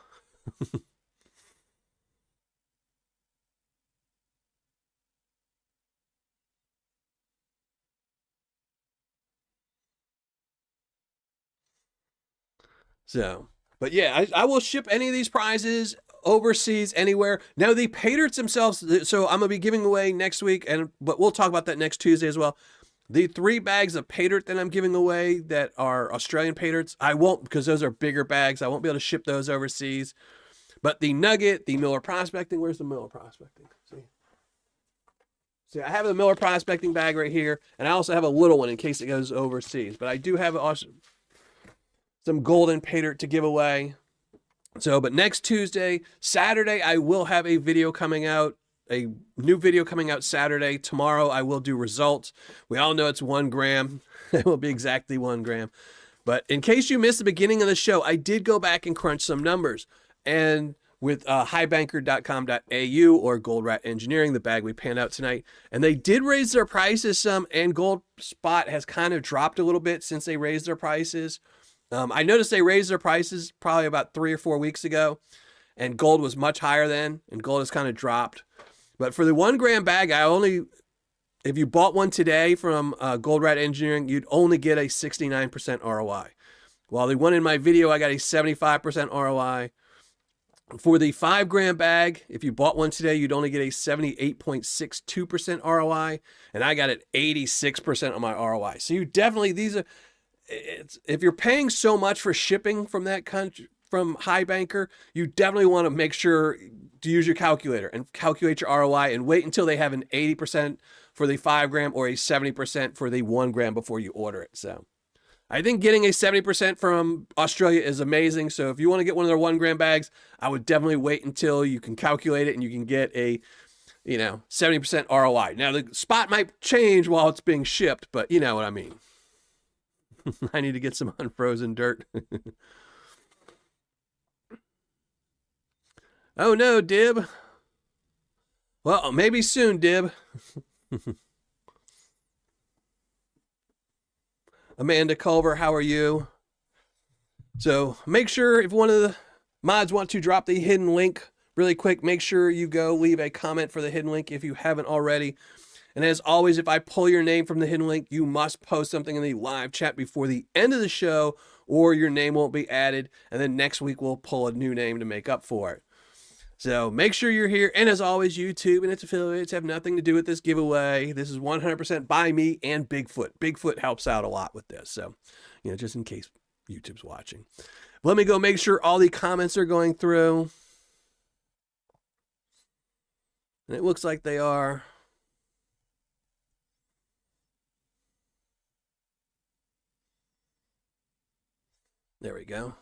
So, but yeah, I will ship any of these prizes overseas, anywhere. Now, the Paydirts themselves, so I'm going to be giving away next week, but we'll talk about that next Tuesday as well. The 3 bags of Paydirt that I'm giving away that are Australian Paydirts, I won't, because those are bigger bags. I won't be able to ship those overseas. But the Nugget, the Miller Prospecting, where's the Miller Prospecting? See, I have the Miller Prospecting bag right here, and I also have a little one in case it goes overseas. But I do have some golden Paydirt to give away. So, but next Tuesday, Saturday, I will have a video coming out, a new video coming out Saturday. Tomorrow, I will do results. We all know it's 1 gram. It will be exactly 1 gram. But in case you missed the beginning of the show, I did go back and crunch some numbers. And with highbanker.com.au or Gold Rat Engineering, the bag we panned out tonight, and they did raise their prices some, and Gold Spot has kind of dropped a little bit since they raised their prices. I noticed they raised their prices probably about 3 or 4 weeks ago, and gold was much higher then, and gold has kind of dropped. But for the 1 gram bag, if you bought one today from Gold Rat Engineering, you'd only get a 69% ROI. While the one in my video, I got a 75% ROI. For the 5 gram bag, if you bought one today, you'd only get a 78.62% ROI, and I got it 86% on my ROI. So you definitely, if you're paying so much for shipping from that country, from High Banker, you definitely want to make sure to use your calculator and calculate your ROI and wait until they have an 80% for the 5 gram or a 70% for the 1 gram before you order it. So I think getting a 70% from Australia is amazing. So if you want to get one of their 1 gram bags, I would definitely wait until you can calculate it and you can get a, 70% ROI. Now the spot might change while it's being shipped, but you know what I mean. I need to get some unfrozen dirt. Oh no, Dib. Well, maybe soon, Dib. Amanda Culver, how are you? So make sure if one of the mods want to drop the hidden link really quick, make sure you go leave a comment for the hidden link if you haven't already. And as always, if I pull your name from the hidden link, you must post something in the live chat before the end of the show or your name won't be added. And then next week we'll pull a new name to make up for it. So make sure you're here. And as always, YouTube and its affiliates have nothing to do with this giveaway. This is 100% by me and Bigfoot. Bigfoot helps out a lot with this. So, just in case YouTube's watching. Let me go make sure all the comments are going through. And it looks like they are. There we go.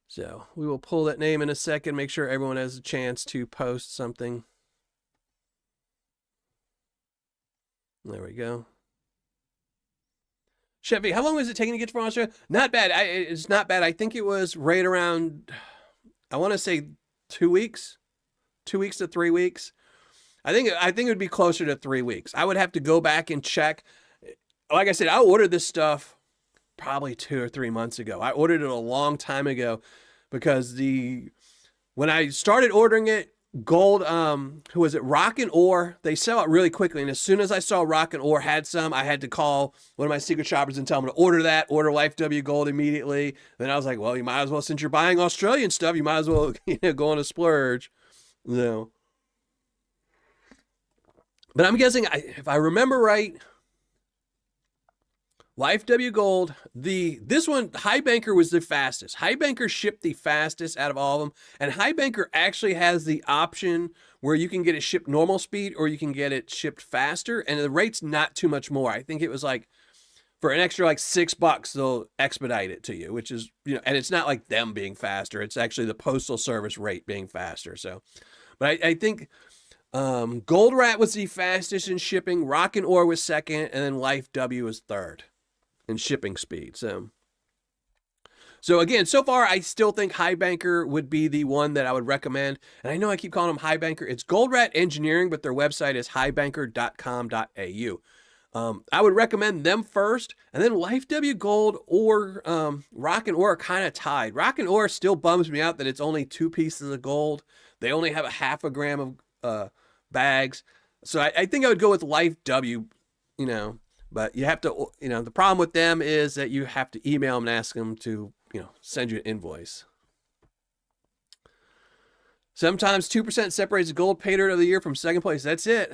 So we will pull that name in a second, make sure everyone has a chance to post something. There we go. Chevy, how long was it taking to get from Australia? Not bad. It's not bad. I think it was right around, I want to say 2 weeks, 2 weeks to 3 weeks. I think it would be closer to 3 weeks. I would have to go back and check. Like I said, I ordered this stuff probably 2 or 3 months ago. I ordered it a long time ago because when I started ordering it, Gold, who was it? Rock and Ore, they sell it really quickly. And as soon as I saw Rock and Ore had some, I had to call one of my secret shoppers and tell them to order Order Life W Gold immediately. Then I was like, well, you might as well, since you're buying Australian stuff, you might as well, go on a splurge. But I'm guessing, if I remember right, Life W Gold, this one, High Banker was the fastest. High Banker shipped the fastest out of all of them. And High Banker actually has the option where you can get it shipped normal speed or you can get it shipped faster. And the rate's not too much more. I think it was like, for an extra like $6, they'll expedite it to you, which is, and it's not like them being faster. It's actually the postal service rate being faster. So, but I think Gold Rat was the fastest in shipping. Rock and Ore was second. And then Life W was third in shipping speed. So again, so far, I still think High Banker would be the one that I would recommend. And I know I keep calling them High Banker. It's Gold Rat Engineering, but their website is highbanker.com.au. I would recommend them first, and then Life W Gold or Rock and Ore are kind of tied. Rock and Ore still bums me out that it's only 2 pieces of gold. They only have a 0.5 gram of bags. So I think I would go with Life W, But you have to, the problem with them is that you have to email them and ask them to, send you an invoice. Sometimes 2% separates the gold Paydirt of the year from second place. That's it.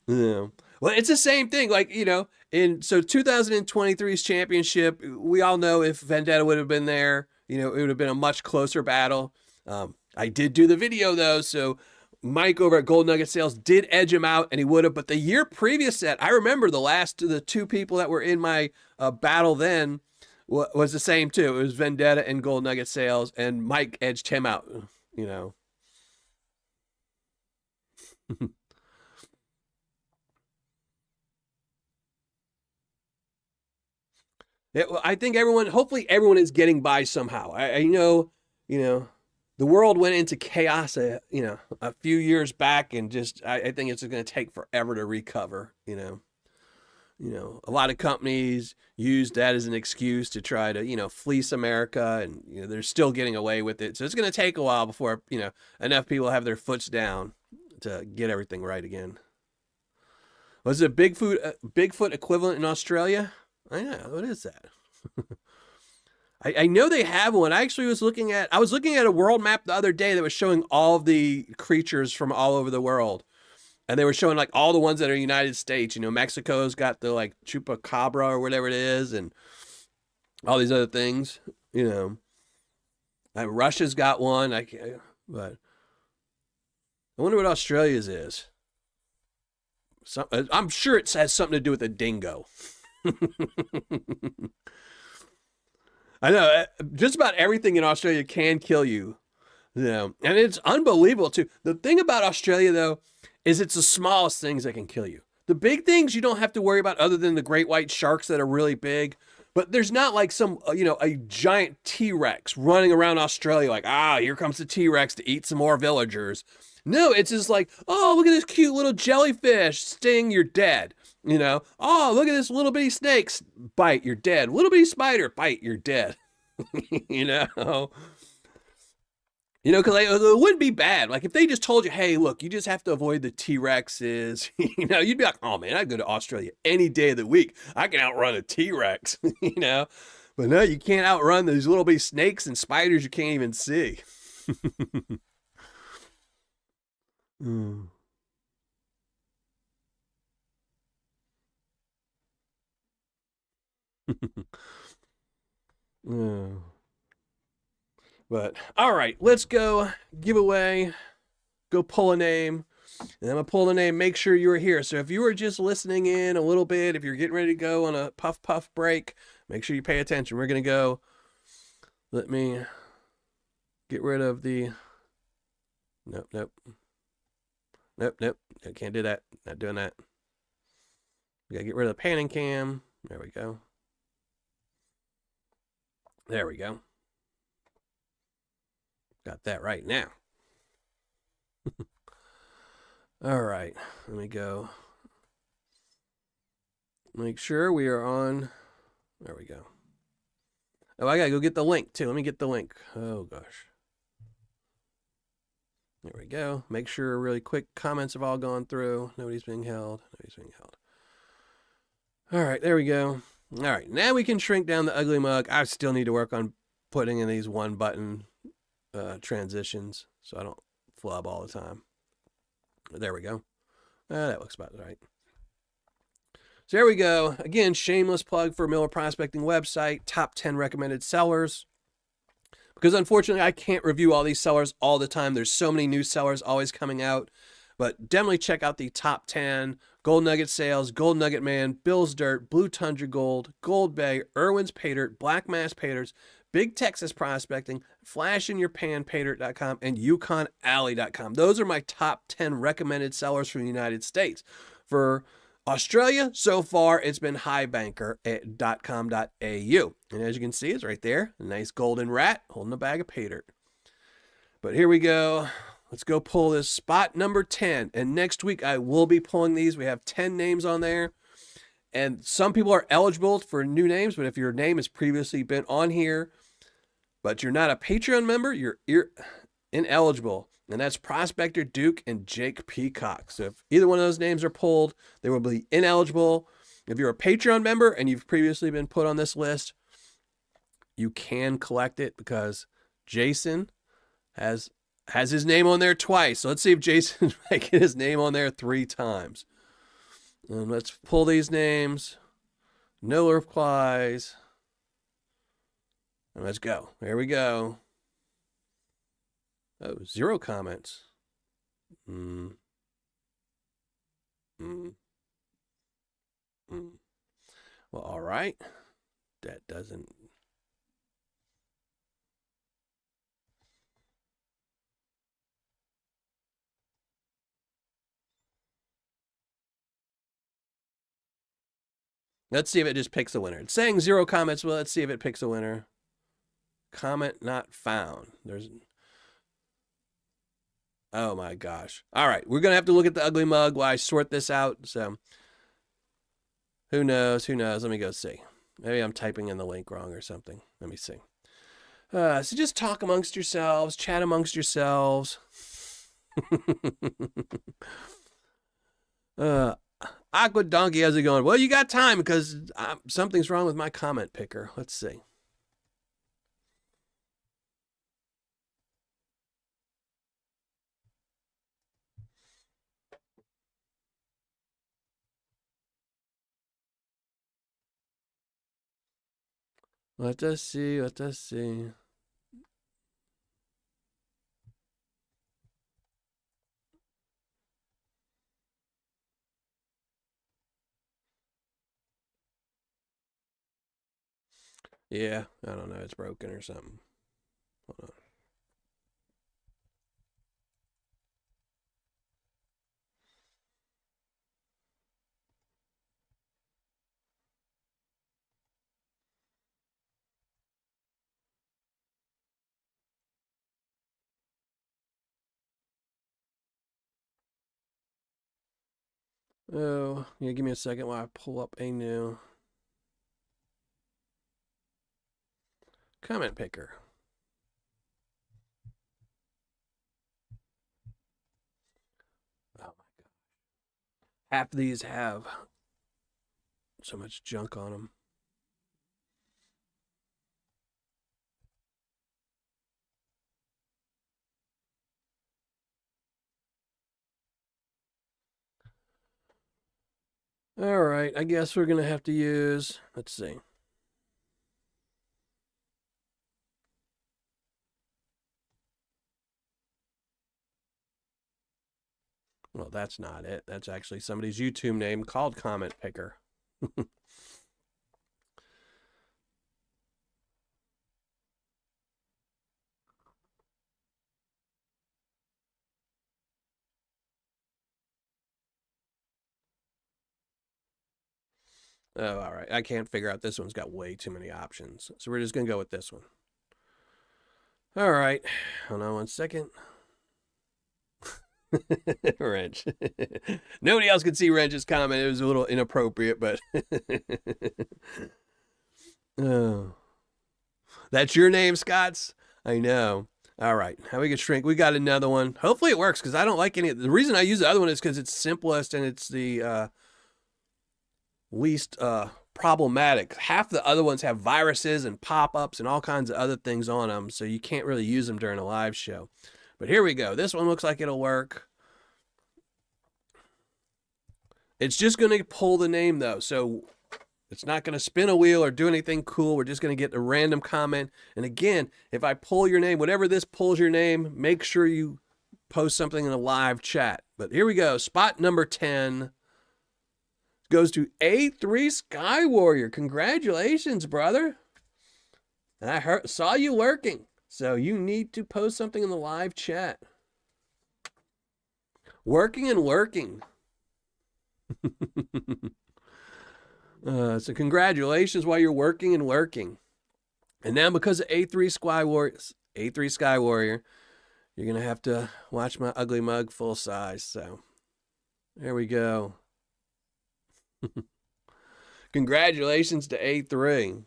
Well, it's the same thing. Like, in 2023's championship, we all know if Vendetta would have been there, it would have been a much closer battle. I did do the video though, so Mike over at Gold Nugget Sales did edge him out, and he would have. But the year previous that, I remember the 2 people that were in my battle then was the same too. It was Vendetta and Gold Nugget Sales, and Mike edged him out, I think hopefully everyone is getting by somehow. I know, the world went into chaos, a few years back, and I think it's going to take forever to recover. A lot of companies used that as an excuse to try to, fleece America, and they're still getting away with it. So it's going to take a while before enough people have their foots down to get everything right again. Was it Bigfoot equivalent in Australia? I know, what is that? I know they have one. I was looking at a world map the other day that was showing all of the creatures from all over the world. And they were showing like all the ones that are United States. You know, Mexico's got the like chupacabra or whatever it is, and all these other things. You know, and Russia's got one. But I wonder what Australia's is. I'm sure it has something to do with a dingo. I know just about everything in Australia can kill you. You know, and it's unbelievable too. The thing about Australia though is it's the smallest things that can kill you. The big things you don't have to worry about other than the great white sharks that are really big. But there's not like some, a giant T-Rex running around Australia like, here comes the T-Rex to eat some more villagers. No, it's just like, oh, look at this cute little jellyfish. Sting, you're dead. You know, oh, look at this little bitty snake. Bite, you're dead. Little bitty spider, bite, you're dead. You know? Because it wouldn't be bad. Like if they just told you, hey, look, you just have to avoid the T-Rexes. You'd be like, oh man, I'd go to Australia any day of the week. I can outrun a T-Rex, But no, you can't outrun those little bitty snakes and spiders you can't even see. Mm. Mm. But all right, let's go giveaway. Go pull a name. And I'm going to pull the name. Make sure you're here. So if you were just listening in a little bit, if you're getting ready to go on a puff break, make sure you pay attention. We're going to go. Let me get rid of the. Nope. I can't do that. Not doing that. We got to get rid of the panning cam. There we go. There we go. Got that right now. All right, let me go. Make sure we are on. There we go. Oh, I gotta go get the link too. Let me get the link. Oh gosh. There we go. Make sure really quick comments have all gone through. Nobody's being held. All right, there we go. All right, now we can shrink down the ugly mug. I still need to work on putting in these one button transitions so I don't flub all the time. There we go. That looks about right. So there we go. Again, shameless plug for Miller Prospecting website, top 10 recommended sellers. Because unfortunately, I can't review all these sellers all the time. There's so many new sellers always coming out. But definitely check out the top 10. Gold Nugget Sales, Gold Nugget Man, Bill's Dirt, Blue Tundra Gold, Gold Bay, Irwin's Paydirt, Black Mass Paydirts, Big Texas Prospecting, Flash in Your Pan, Paydirt.com, and YukonAlley.com. Those are my top 10 recommended sellers from the United States. For Australia, so far, it's been highbanker.com.au. And as you can see, it's right there. A nice golden rat holding a bag of Paydirt. But here we go. Let's go pull this spot number 10. And next week, I will be pulling these. We have 10 names on there. And some people are eligible for new names, but if your name has previously been on here, but you're not a Patreon member, you're ineligible. And that's Prospector Duke and Jake Peacock. So if either one of those names are pulled, they will be ineligible. If you're a Patreon member and you've previously been put on this list, you can collect it because Jason has his name on there twice. So let's see if Jason might get his name on there 3 times. And let's pull these names. No replies. And let's go. There we go. Oh, 0 comments. Well, all right. That doesn't. Let's see if it just picks a winner. It's saying 0 comments. Well, let's see if it picks a winner. Comment not found. Oh my gosh. All right. We're going to have to look at the ugly mug while I sort this out. So who knows? Let me go see. Maybe I'm typing in the link wrong or something. Let me see. So just talk amongst yourselves, chat amongst yourselves. Aqua Donkey, how's it going? Well, you got time because something's wrong with my comment picker. Let's see. Let us see. Let us see. Yeah, I don't know. It's broken or something. Hold on. Oh, yeah, give me a second while I pull up a new comment picker. Oh my god. Half of these have so much junk on them. All right, I guess we're going to have to use, let's see. Well, that's not it. That's actually somebody's YouTube name called Comment Picker. Oh, all right. I can't figure out. This one's got way too many options. So we're just going to go with this one. All right. Hold on one second. Wrench. Nobody else could see Wrench's comment. It was a little inappropriate, but. Oh. That's your name, Scots? I know. All right. How we can shrink. We got another one. Hopefully it works because I don't like any. The reason I use the other one is because it's simplest and it's the least problematic. Half the other ones have viruses and pop-ups and all kinds of other things on them, so you can't really use them during a live show. But here we go. This one looks like it'll work. It's just going to pull the name, though, so it's not going to spin a wheel or do anything cool. We're just going to get a random comment. And again, if I pull your name, whatever this pulls your name, make sure you post something in a live chat. But here we go. Spot number 10 goes to A3 Sky Warrior. Congratulations, brother. And I saw you lurking. So you need to post something in the live chat. Working and lurking. So congratulations while you're working and lurking. And now because of A3 Sky Warrior, you're going to have to watch my ugly mug full size. So there we go. Congratulations to A3.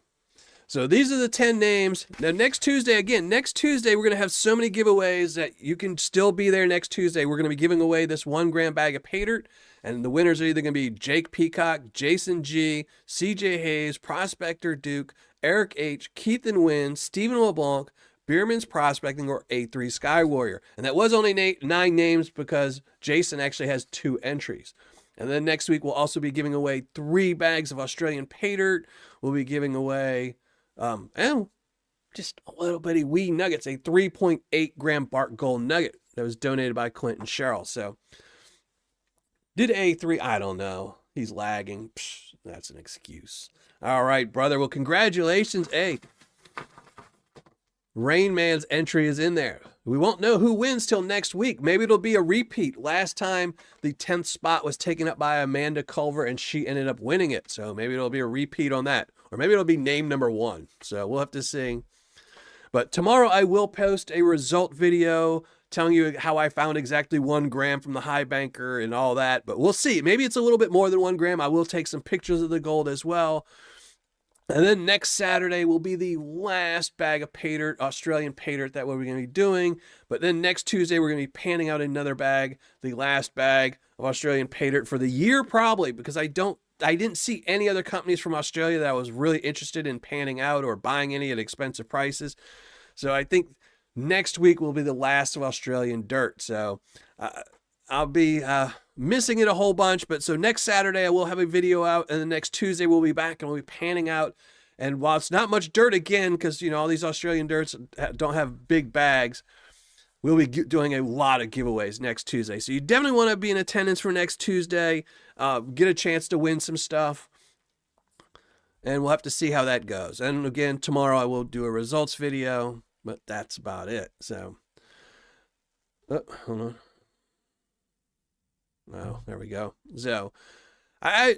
So these are the 10 names. Now next Tuesday, we're going to have so many giveaways that you can still be there next Tuesday. We're going to be giving away this 1 gram bag of Paydirt, and the winners are either going to be Jake Peacock, Jason G, CJ Hayes, Prospector Duke, Eric H, Keithan Wynn, Stephen LeBlanc, Beerman's Prospecting, or A3 Sky Warrior. And that was only 9 names because Jason actually has 2 entries. And then next week, we'll also be giving away 3 bags of Australian Paydirt. We'll be giving away, just a little bitty wee nuggets, a 3.8 gram Bark Gold nugget that was donated by Clint and Cheryl. So, did A3? I don't know. He's lagging. Psh, that's an excuse. All right, brother. Well, congratulations. Hey, Rain Man's entry is in there. We won't know who wins till next week. Maybe it'll be a repeat. Last time, the 10th spot was taken up by Amanda Culver, and she ended up winning it. So maybe it'll be a repeat on that. Or maybe it'll be name number 1. So we'll have to see. But tomorrow, I will post a result video telling you how I found exactly 1 gram from the high banker and all that. But we'll see. Maybe it's a little bit more than 1 gram. I will take some pictures of the gold as well. And then next Saturday will be the last bag of Paydirt, Australian Paydirt, that we're going to be doing. But then next Tuesday, we're going to be panning out another bag, the last bag of Australian Paydirt for the year probably, because I didn't see any other companies from Australia that I was really interested in panning out or buying any at expensive prices. So I think next week will be the last of Australian dirt. So I'll be missing it a whole bunch, but so next Saturday I will have a video out, and the next Tuesday we'll be back and we'll be panning out And while it's not much dirt again, because, all these Australian dirts don't have big bags, we'll be doing a lot of giveaways next Tuesday. So you definitely want to be in attendance for next Tuesday. Get a chance to win some stuff. And we'll have to see how that goes. And again, tomorrow I will do a results video, but that's about it. So, hold on. Oh, there we go. So, I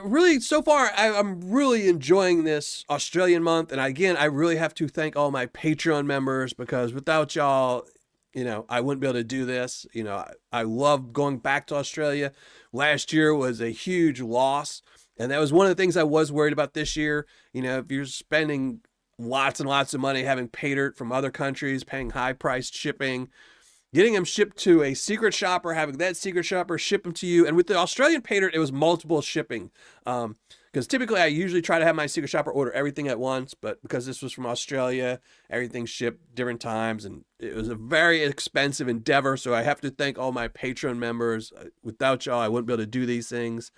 really, so far, I'm really enjoying this Australian month. And again, I really have to thank all my Patreon members, because without y'all, I wouldn't be able to do this. I love going back to Australia. Last year was a huge loss. And that was one of the things I was worried about this year. If you're spending lots and lots of money having Paydirt from other countries, paying high-priced shipping, getting them shipped to a secret shopper, having that secret shopper ship them to you. And with the Australian Paydirt, it was multiple shipping. Because typically I usually try to have my secret shopper order everything at once. But because this was from Australia, everything shipped different times. And it was a very expensive endeavor. So I have to thank all my Patreon members. Without y'all, I wouldn't be able to do these things.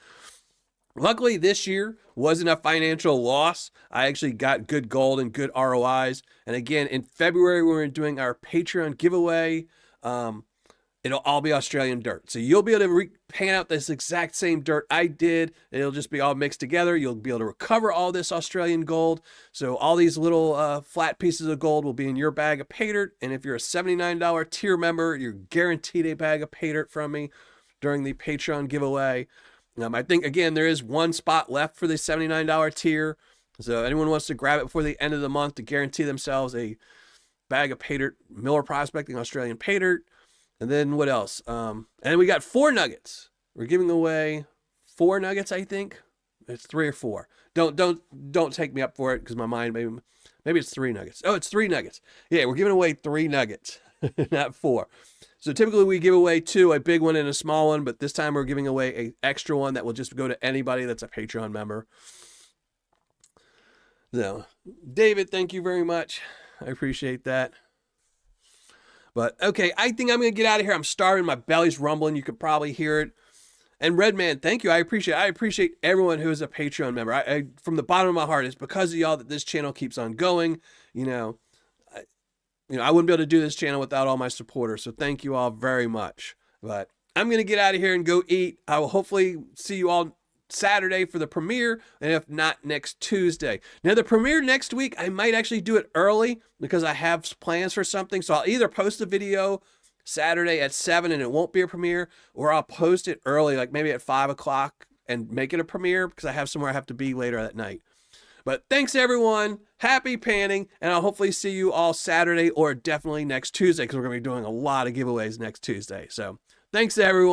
Luckily, this year wasn't a financial loss. I actually got good gold and good ROIs. And again, in February, we're doing our Patreon giveaway. It'll all be Australian dirt. So you'll be able to pan out this exact same dirt I did. It'll just be all mixed together. You'll be able to recover all this Australian gold. So all these little flat pieces of gold will be in your bag of Paydirt. And if you're a $79 tier member, you're guaranteed a bag of Paydirt from me during the Patreon giveaway. I think, again, there is one spot left for the $79 tier. So anyone wants to grab it before the end of the month to guarantee themselves a bag of Paydirt, Miller Prospecting Australian Paydirt. And then what else? And we got 4 nuggets. We're giving away 4 nuggets, I think. It's 3 or 4. Don't take me up for it, because my mind, maybe it's 3 nuggets. Oh, it's 3 nuggets. Yeah, we're giving away 3 nuggets, not 4. So typically we give away 2, a big one and a small one, but this time we're giving away an extra one that will just go to anybody that's a Patreon member. So, David, thank you very much. I appreciate that. But, okay, I think I'm going to get out of here. I'm starving. My belly's rumbling. You could probably hear it. And Redman, thank you. I appreciate everyone who is a Patreon member. I from the bottom of my heart, it's because of y'all that this channel keeps on going. I wouldn't be able to do this channel without all my supporters. So thank you all very much. But I'm going to get out of here and go eat. I will hopefully see you all Saturday for the premiere, and if not, next Tuesday. Now, the premiere next week, I might actually do it early because I have plans for something. So I'll either post a video Saturday at 7 and it won't be a premiere, or I'll post it early, like maybe at 5 o'clock, and make it a premiere because I have somewhere I have to be later that night. But thanks, everyone. Happy panning, and I'll hopefully see you all Saturday or definitely next Tuesday, because we're going to be doing a lot of giveaways next Tuesday. So thanks, everyone.